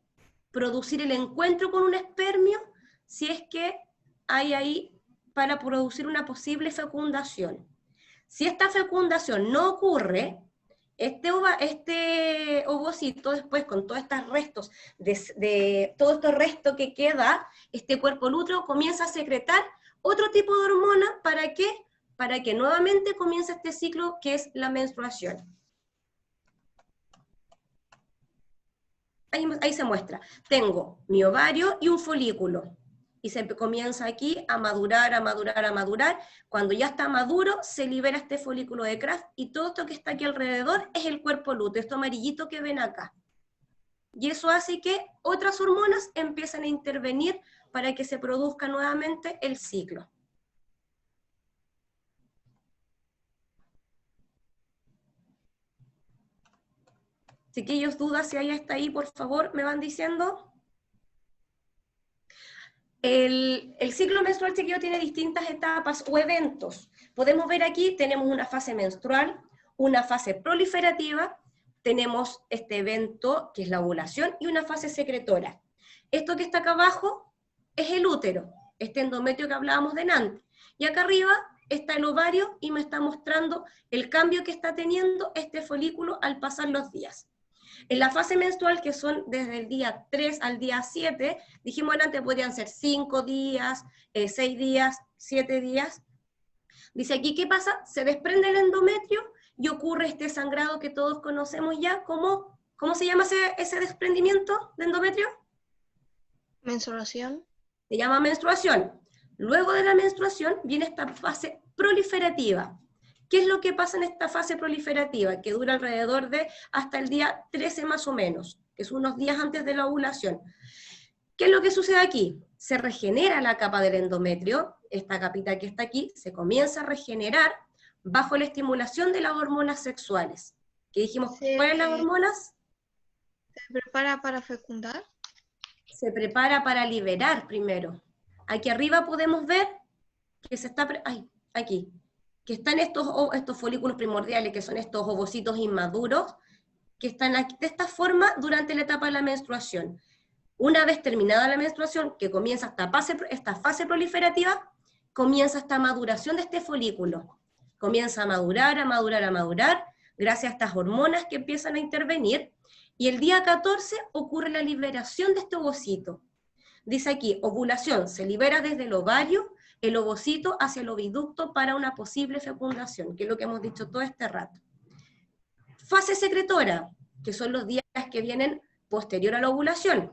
producir el encuentro con un espermio, si es que hay ahí para producir una posible fecundación. Si esta fecundación no ocurre, este ovocito después, con todos estos restos, todo este resto que queda, este cuerpo lúteo comienza a secretar otro tipo de hormona. ¿Para qué? Para que nuevamente comience este ciclo que es la menstruación. Ahí se muestra. Tengo mi ovario y un folículo. Y se comienza aquí a madurar, a madurar, a madurar. Cuando ya está maduro, se libera este folículo de Kraft, y todo esto que está aquí alrededor es el cuerpo lúteo, esto amarillito que ven acá. Y eso hace que otras hormonas empiecen a intervenir para que se produzca nuevamente el ciclo. Chiquillos, dudas si hay hasta ahí, por favor, me van diciendo. El ciclo menstrual, chiquillo, tiene distintas etapas o eventos. Podemos ver aquí, tenemos una fase menstrual, una fase proliferativa, tenemos este evento que es la ovulación, y una fase secretora. Esto que está acá abajo es el útero, este endometrio que hablábamos delante. Y acá arriba está el ovario, y me está mostrando el cambio que está teniendo este folículo al pasar los días. En la fase menstrual, que son desde el día 3 al día 7, dijimos antes, podrían ser 5 días, 6 días, 7 días. Dice aquí, ¿qué pasa? Se desprende el endometrio y ocurre este sangrado que todos conocemos ya. ¿Cómo se llama ese desprendimiento de endometrio? Menstruación. Se llama menstruación. Luego de la menstruación viene esta fase proliferativa. ¿Qué es lo que pasa en esta fase proliferativa? Que dura alrededor de hasta el día 13 más o menos, que son unos días antes de la ovulación. ¿Qué es lo que sucede aquí? Se regenera la capa del endometrio, esta capita que está aquí, se comienza a regenerar bajo la estimulación de las hormonas sexuales. ¿Qué dijimos? ¿Cuáles son las hormonas? ¿Se prepara para fecundar? Se prepara para liberar primero. Aquí arriba podemos ver que se está... aquí. Que están estos folículos primordiales, que son estos ovocitos inmaduros, que están aquí de esta forma durante la etapa de la menstruación. Una vez terminada la menstruación, que comienza esta fase proliferativa, comienza esta maduración de este folículo. Comienza a madurar, a madurar, a madurar, gracias a estas hormonas que empiezan a intervenir, y el día 14 ocurre la liberación de este ovocito. Dice aquí, ovulación, se libera desde el ovario el ovocito hacia el oviducto para una posible fecundación, que es lo que hemos dicho todo este rato. Fase secretora, que son los días que vienen posterior a la ovulación.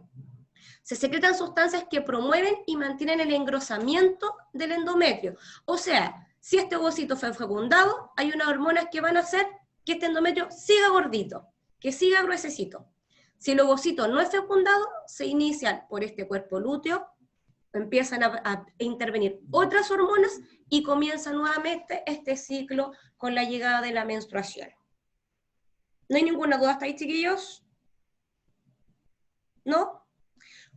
Se secretan sustancias que promueven y mantienen el engrosamiento del endometrio. O sea, si este ovocito fue fecundado, hay unas hormonas que van a hacer que este endometrio siga gordito, que siga gruesecito. Si el ovocito no es fecundado, se inician por este cuerpo lúteo, empiezan a intervenir otras hormonas y comienza nuevamente este ciclo con la llegada de la menstruación. ¿No hay ninguna duda hasta ahí, chiquillos? ¿No?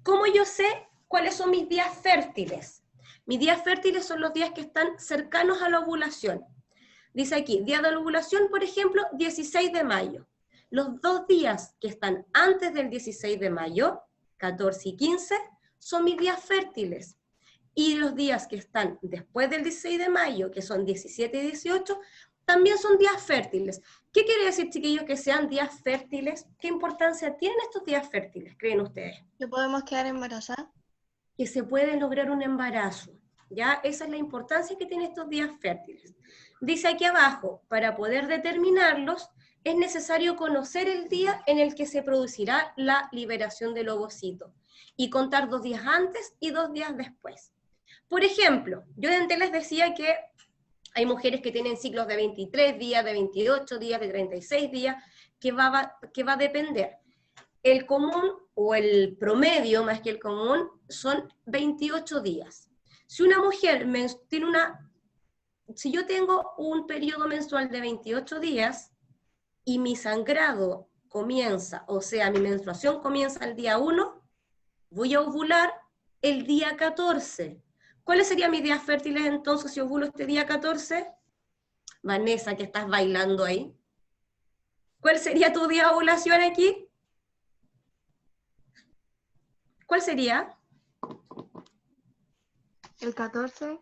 ¿Cómo yo sé cuáles son mis días fértiles? Mis días fértiles son los días que están cercanos a la ovulación. Dice aquí, día de la ovulación, por ejemplo, 16 de mayo. Los 2 días que están antes del 16 de mayo, 14 y 15, son mis días fértiles. Y los días que están después del 16 de mayo, que son 17 y 18, también son días fértiles. ¿Qué quiere decir, chiquillos, que sean días fértiles? ¿Qué importancia tienen estos días fértiles, creen ustedes? ¿Que podemos quedar embarazadas? Que se puede lograr un embarazo, ¿ya? Esa es la importancia que tienen estos días fértiles. Dice aquí abajo, para poder determinarlos, es necesario conocer el día en el que se producirá la liberación del ovocito, y contar 2 días antes y 2 días después. Por ejemplo, yo antes les decía que hay mujeres que tienen ciclos de 23 días, de 28 días, de 36 días, que va a depender. El común, o el promedio más que el común, son 28 días. Si una mujer tiene si yo tengo un periodo menstrual de 28 días, y mi sangrado comienza, o sea, mi menstruación comienza el día 1, voy a ovular el día 14. ¿Cuáles serían mis días fértiles entonces si ovulo este día 14? Vanessa, que estás bailando ahí. ¿Cuál sería tu día de ovulación aquí? ¿Cuál sería? El 14.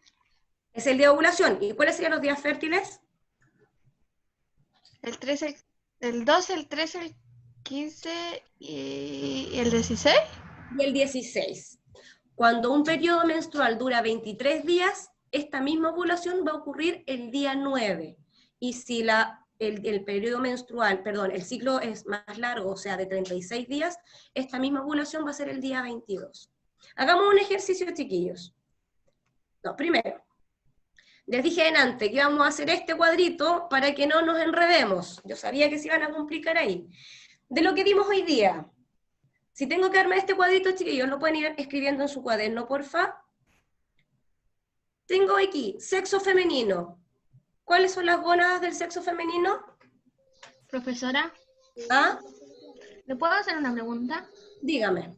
Es el día de ovulación. ¿Y cuáles serían los días fértiles? El 13, el 12, el 13, el 15 y el 16. Y el 16. Cuando un periodo menstrual dura 23 días, esta misma ovulación va a ocurrir el día 9. Y si el periodo menstrual, perdón, el ciclo es más largo, o sea, de 36 días, esta misma ovulación va a ser el día 22. Hagamos un ejercicio, chiquillos. No, primero, les dije antes que íbamos a hacer este cuadrito para que no nos enredemos. Yo sabía que se iban a complicar ahí. De lo que vimos hoy día, si tengo que armar este cuadrito, chiquillos, lo pueden ir escribiendo en su cuaderno, porfa. Tengo aquí, sexo femenino. ¿Cuáles son las gónadas del sexo femenino? Profesora, ¿Ah? ¿le puedo hacer una pregunta? Dígame.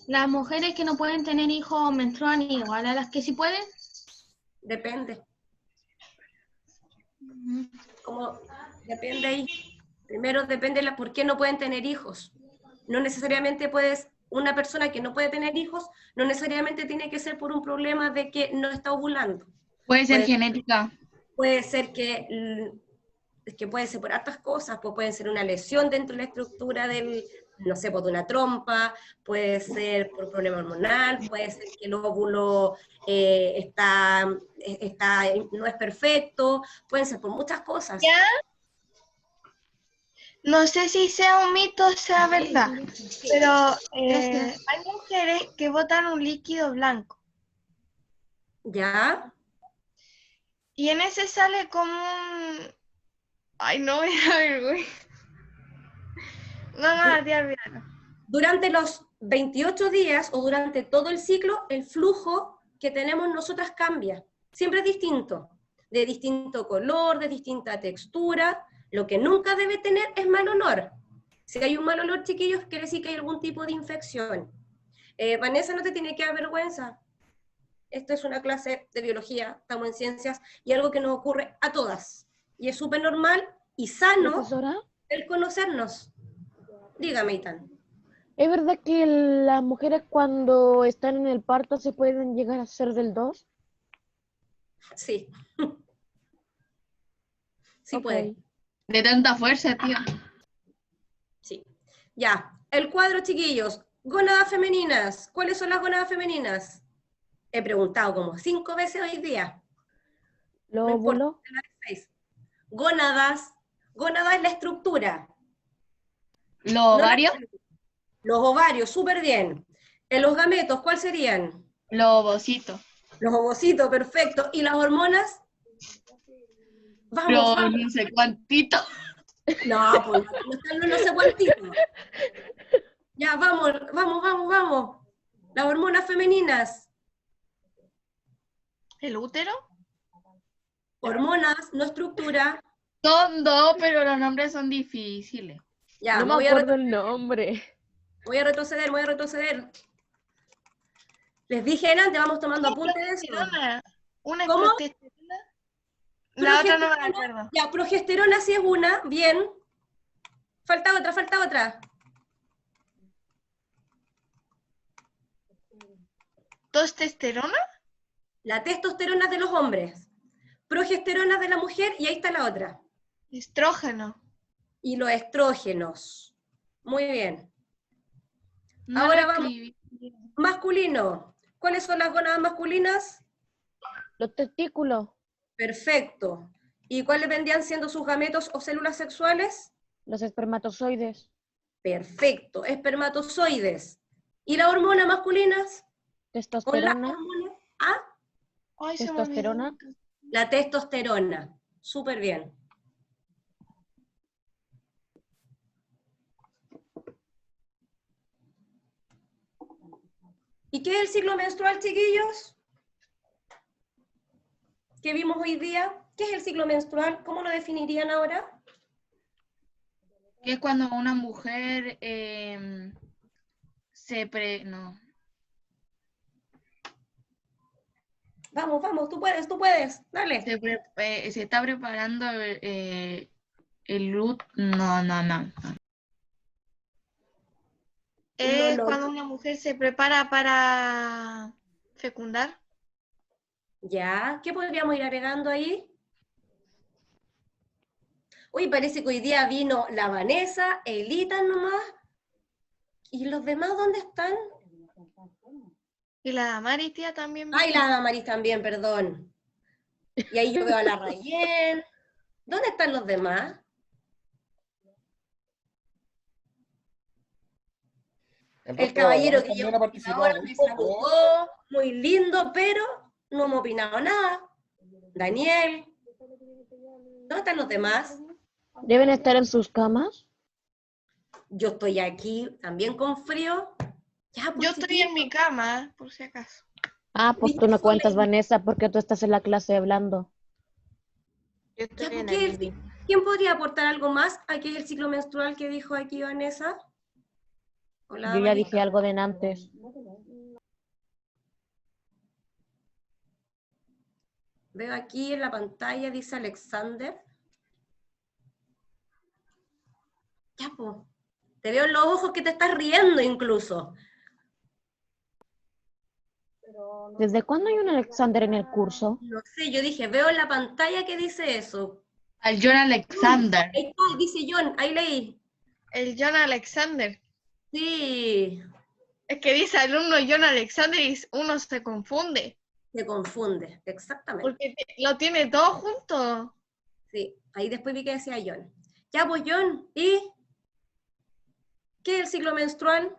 ¿Las mujeres que no pueden tener hijos menstruan igual a las que sí pueden? Depende. ¿Cómo? Depende ahí. Primero depende por qué no pueden tener hijos. No necesariamente una persona que no puede tener hijos, no necesariamente tiene que ser por un problema de que no está ovulando. Puede ser genética. Puede ser puede ser por hartas cosas, pues puede ser una lesión dentro de la estructura no sé, pues de una trompa, puede ser por problema hormonal, puede ser que el óvulo no es perfecto, pueden ser por muchas cosas. ¿Ya? No sé si sea un mito o sea verdad, pero hay mujeres que botan un líquido blanco. ¿Ya? Y en ese sale como un... Ay, no, me da vergüenza. No, tía, olvídalo. Durante los 28 días o durante todo el ciclo, el flujo que tenemos nosotras cambia. Siempre es distinto, de distinto color, de distinta textura. Lo que nunca debe tener es mal olor. Si hay un mal olor, chiquillos, quiere decir que hay algún tipo de infección. Vanessa, no te tiene que dar vergüenza. Esto es una clase de biología, estamos en ciencias, y algo que nos ocurre a todas. Y es súper normal y sano, ¿profesora?, el conocernos. Dígame, Itán. ¿Es verdad que las mujeres cuando están en el parto se pueden llegar a hacer del 2? Sí. Sí Ok. puede. De tanta fuerza, tío. Sí. Ya. El cuadro, chiquillos. Gónadas femeninas. ¿Cuáles son las gónadas femeninas? He preguntado como 5 veces hoy día. No importa, Lóbulo, la 6. Gónadas. Gónada es la estructura. Los No la- ovarios, Los ovarios, súper bien. En los gametos, ¿cuáles serían? los ovocitos, Los ovocitos, perfecto. ¿Y las hormonas? Vamos, los vamos. no sé cuántitos. No, pues no están los no sé cuántitos. Ya, vamos, vamos, vamos, vamos. Las hormonas femeninas. ¿El útero? Hormonas, no estructura. Son dos, pero los nombres son difíciles. Ya, no me me acuerdo el nombre. voy a retroceder, voy a retroceder. Les dije antes, vamos tomando apuntes de eso. Progesterona. Una es ¿Cómo? progesterona. La otra no me Progesterona. acuerdo. Ya, progesterona sí es una, bien. Falta otra, falta otra. ¿Testosterona? La testosterona es de los hombres. Progesterona es de la mujer y ahí está la otra. Estrógeno. Y los estrógenos. Muy bien. No Ahora lo vamos. escribí. Masculino. ¿Cuáles son las gónadas masculinas? Los testículos, Perfecto. ¿Y cuáles vendrían siendo sus gametos o células sexuales? los espermatozoides, Perfecto. Espermatozoides. ¿Y las hormonas masculinas? Con la testosterona, hormona A, Ay, se me olvidó. testosterona, la testosterona. Súper bien. ¿Y qué es el ciclo menstrual, chiquillos? ¿Qué vimos hoy día? ¿Qué es el ciclo menstrual? ¿Cómo lo definirían ahora? Que es cuando una mujer no. Vamos, vamos, tú puedes, dale. Se está preparando el luto. No. Es No. cuando una mujer se prepara para fecundar. Ya, ¿qué podríamos ir agregando ahí? Uy, parece que hoy día vino la Vanessa, Elita nomás. ¿Y los demás dónde están? Y la Damaris, tía, también. Ay, la Damaris también, perdón. Y ahí yo veo a la Rayén. ¿Dónde están los demás? El caballero que llegó también ha participado ahora muy me poco. saludó, muy lindo, pero no me ha opinado nada. Daniel. ¿Dónde están los demás? deben estar en sus camas. Yo estoy aquí también con frío. Ya, pues, Yo estoy en mi cama, por si acaso. Ah, pues tú no cuentas, Vanessa, porque tú estás en la clase hablando. Yo Ya, estoy pues, en ¿qué el es? living. ¿Quién podría aportar algo más a qué es el ciclo menstrual que dijo aquí Vanessa? Hola, Yo ya Damarita. dije algo de antes. Veo aquí en la pantalla, dice Alexander. Ya, pues. Te veo en los ojos que te estás riendo incluso. ¿Desde cuándo hay un Alexander en el curso? No sé, yo dije, veo en la pantalla que dice eso. Al John Alexander. Ahí está, dice John, ahí leí. El John Alexander. Sí, Es que dice alumno John Alexander y uno se confunde. se confunde, exactamente. Porque lo tiene todo junto. Sí, ahí después vi que decía John. Ya, pues John, ¿y qué es el ciclo menstrual?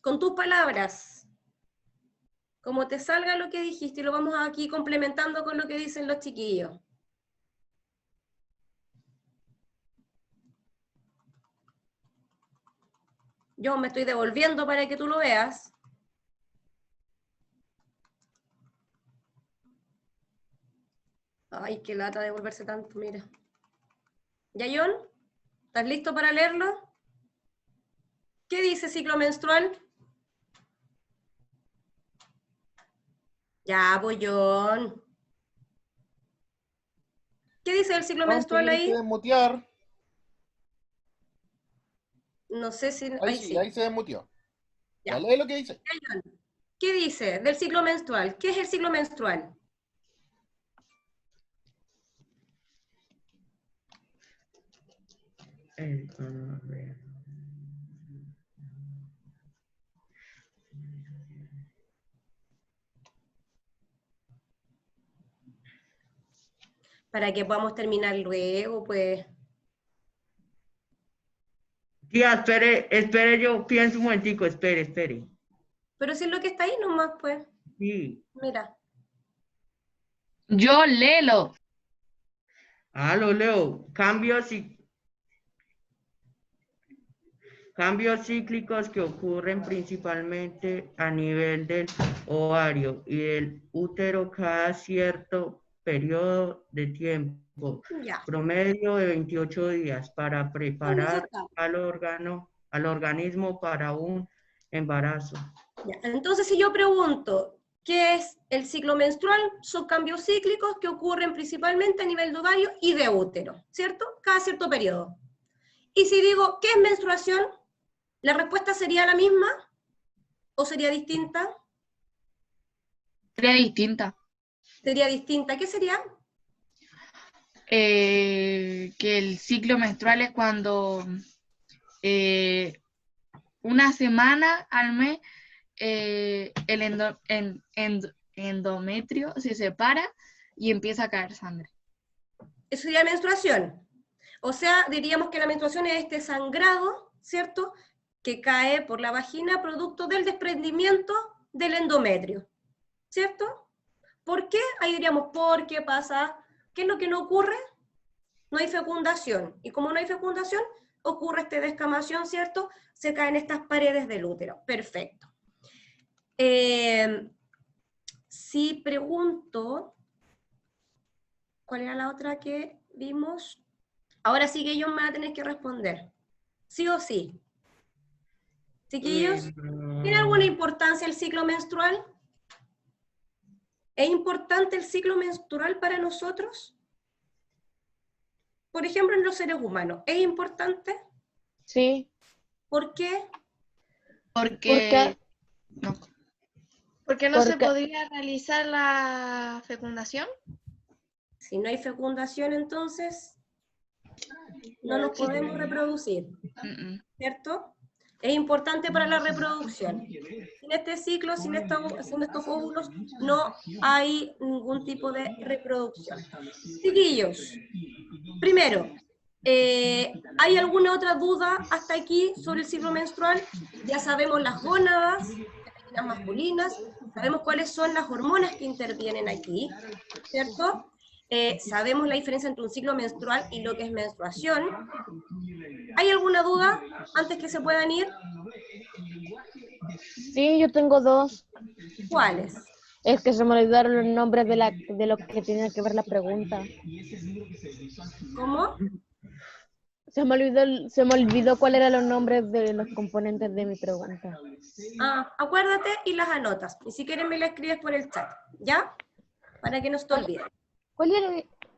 Con tus palabras. Como te salga lo que dijiste, y lo vamos aquí complementando con lo que dicen los chiquillos. Yo me estoy devolviendo para que tú lo veas. Ay, qué lata devolverse tanto, mira. ¿Ya, John? ¿Estás listo para leerlo? ¿Qué dice ciclo menstrual? Ya, pues, John. ¿Qué dice el ciclo menstrual ahí? Desmutear. No sé si... Ahí sí, ahí se desmuteó. Ya lee lo que dice. ¿Qué dice del ciclo menstrual? ¿Qué es el ciclo menstrual? Para que podamos terminar luego, pues. Tía, espere, yo pienso un momentico, espere. Pero si es lo que está ahí nomás, pues. Sí. Mira. Yo léelo. Lo leo. Cambios cíclicos que ocurren principalmente a nivel del ovario y del útero cada cierto periodo de tiempo, promedio de 28 días, para preparar al organismo para un embarazo. Ya. Entonces, si yo pregunto, ¿qué es el ciclo menstrual? Son cambios cíclicos que ocurren principalmente a nivel de ovario y de útero, ¿cierto? Cada cierto periodo. Y si digo, ¿qué es menstruación? ¿La respuesta sería la misma o sería distinta? Sería distinta. Sería distinta. ¿Qué sería? Que el ciclo menstrual es cuando una semana al mes el endometrio se separa y empieza a caer sangre. Eso sería menstruación. O sea, diríamos que la menstruación es este sangrado, ¿cierto?, que cae por la vagina producto del desprendimiento del endometrio, ¿cierto? ¿Por qué? Ahí diríamos, ¿por qué pasa? ¿Qué es lo que no ocurre? No hay fecundación. Y como no hay fecundación, ocurre esta descamación, ¿cierto? Se caen estas paredes del útero. Perfecto. Si pregunto, ¿cuál era la otra que vimos? Ahora sí que ellos me van a tener que responder. ¿Sí o sí? Chiquillos, ¿tiene alguna importancia el ciclo menstrual? ¿Es importante el ciclo menstrual para nosotros? Por ejemplo, en los seres humanos, ¿es importante? Sí. ¿Por qué? Porque no se podría realizar la fecundación. Si no hay fecundación, entonces no nos podemos reproducir, ¿cierto? Es importante para la reproducción. Sin este ciclo, sin estos óvulos, no hay ningún tipo de reproducción. Chiquillos, primero, ¿hay alguna otra duda hasta aquí sobre el ciclo menstrual? Ya sabemos las gónadas, las masculinas, sabemos cuáles son las hormonas que intervienen aquí, ¿cierto? Sabemos la diferencia entre un ciclo menstrual y lo que es menstruación. ¿Hay alguna duda antes que se puedan ir? Sí, yo tengo dos. ¿Cuáles? Es que se me olvidaron los nombres de lo que tenía que ver la pregunta. ¿Cómo? Se me olvidó cuáles eran los nombres de los componentes de mi pregunta. Acuérdate y las anotas. Y si quieres me las escribes por el chat, ¿ya? Para que no se te olvide.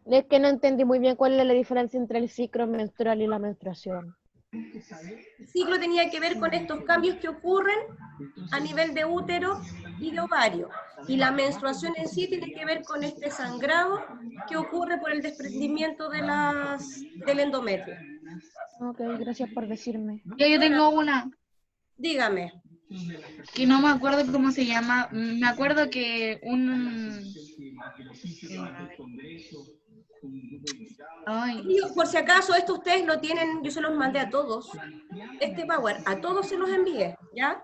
Es que no entendí muy bien cuál es la diferencia entre el ciclo menstrual y la menstruación. El ciclo tenía que ver con estos cambios que ocurren a nivel de útero y de ovario. Y la menstruación en sí tiene que ver con este sangrado que ocurre por el desprendimiento de del endometrio. Ok, gracias por decirme. Ya yo tengo una. Dígame. Que no me acuerdo cómo se llama. Me acuerdo que Por si acaso, esto ustedes lo tienen, yo se los mandé a todos. Este Power, a todos se los envié, ¿ya?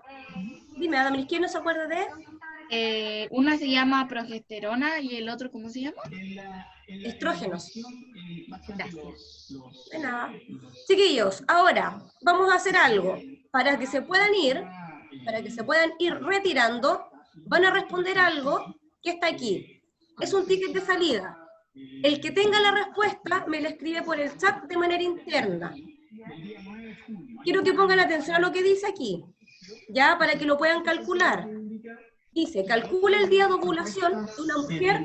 Dime, Adamil, ¿quién no se acuerda de? Una se llama progesterona y el otro, ¿cómo se llama? Estrógenos. Gracias. De nada. Chiquillos, ahora vamos a hacer algo. Para que se puedan ir retirando, van a responder algo que está aquí. Es un ticket de salida. El que tenga la respuesta me la escribe por el chat de manera interna. Quiero que pongan atención a lo que dice aquí, ya, para que lo puedan calcular. Dice, calcula el día de ovulación de una mujer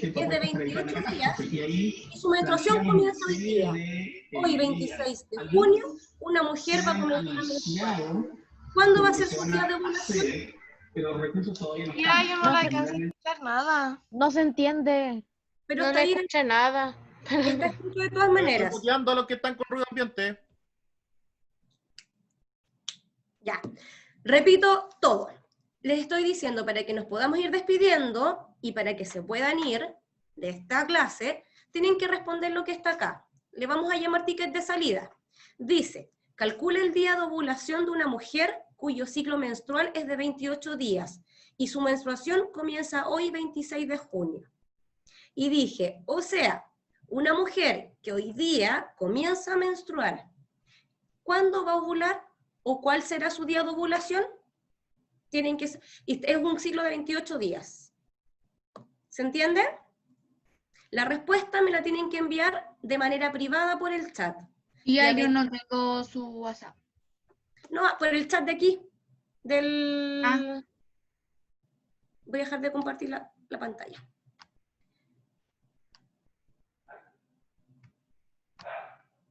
es de 28 días y su menstruación comienza hoy día. Hoy, 26 de junio, una mujer va a comenzar a menstruar. ¿Cuándo va a ser su día de ovulación? Pero recursos todavía no. Ya, yo no le alcanzo a escuchar nada. No se entiende. Pero no está le ahí, escuché nada. está escrito de todas Estoy maneras. muteando a los que están con ruido ambiente. Ya, repito todo. Les estoy diciendo para que nos podamos ir despidiendo y para que se puedan ir de esta clase, tienen que responder lo que está acá. Le vamos a llamar ticket de salida. Dice, calcule el día de ovulación de una mujer cuyo ciclo menstrual es de 28 días y su menstruación comienza hoy 26 de junio. Y dije, o sea, una mujer que hoy día comienza a menstruar, ¿cuándo va a ovular? ¿O cuál será su día de ovulación? Tienen que, es un ciclo de 28 días. ¿Se entiende? La respuesta me la tienen que enviar de manera privada por el chat. Y ya yo no tengo su WhatsApp. No, por el chat de aquí. Voy a dejar de compartir la pantalla.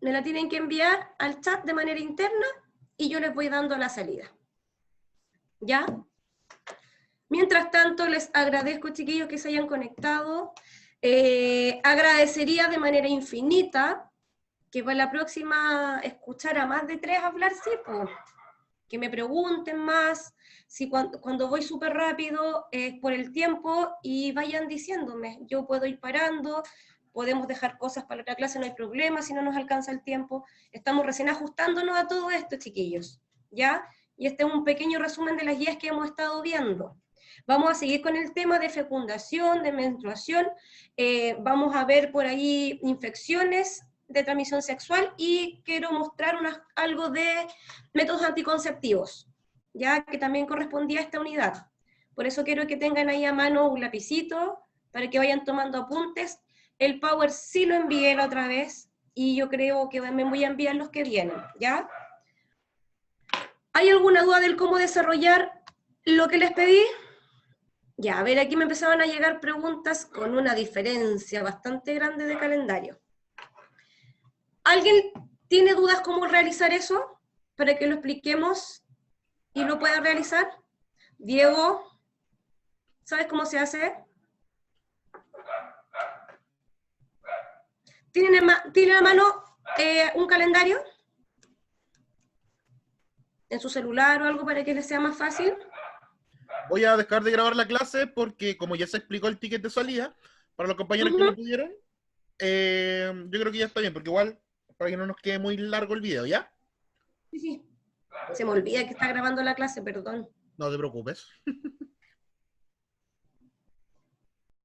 Me la tienen que enviar al chat de manera interna y yo les voy dando la salida. ¿Ya? Mientras tanto, les agradezco, chiquillos, que se hayan conectado. Agradecería de manera infinita que para la próxima escuchar a más de 3 hablar, sí, pues, que me pregunten más, si cuando voy súper rápido es por el tiempo y vayan diciéndome, yo puedo ir parando, podemos dejar cosas para la otra clase, no hay problema si no nos alcanza el tiempo, estamos recién ajustándonos a todo esto, chiquillos, ¿ya? Y este es un pequeño resumen de las guías que hemos estado viendo. Vamos a seguir con el tema de fecundación, de menstruación, vamos a ver por ahí infecciones de transmisión sexual y quiero mostrar algo de métodos anticonceptivos, ya que también correspondía a esta unidad. Por eso quiero que tengan ahí a mano un lapicito para que vayan tomando apuntes. El Power sí lo envié la otra vez y yo creo que me voy a enviar los que vienen, ¿ya? ¿Hay alguna duda del cómo desarrollar lo que les pedí? Ya, a ver, aquí me empezaban a llegar preguntas con una diferencia bastante grande de calendario. ¿Alguien tiene dudas cómo realizar eso? Para que lo expliquemos y lo pueda realizar. Diego, ¿sabes cómo se hace? ¿Tienen a mano un calendario? ¿En su celular o algo para que les sea más fácil? Voy a dejar de grabar la clase porque, como ya se explicó el ticket de salida, para los compañeros que no pudieron, yo creo que ya está bien, porque igual, para que no nos quede muy largo el video, ¿ya? Sí, sí. Se me olvida que está grabando la clase, perdón. No te preocupes.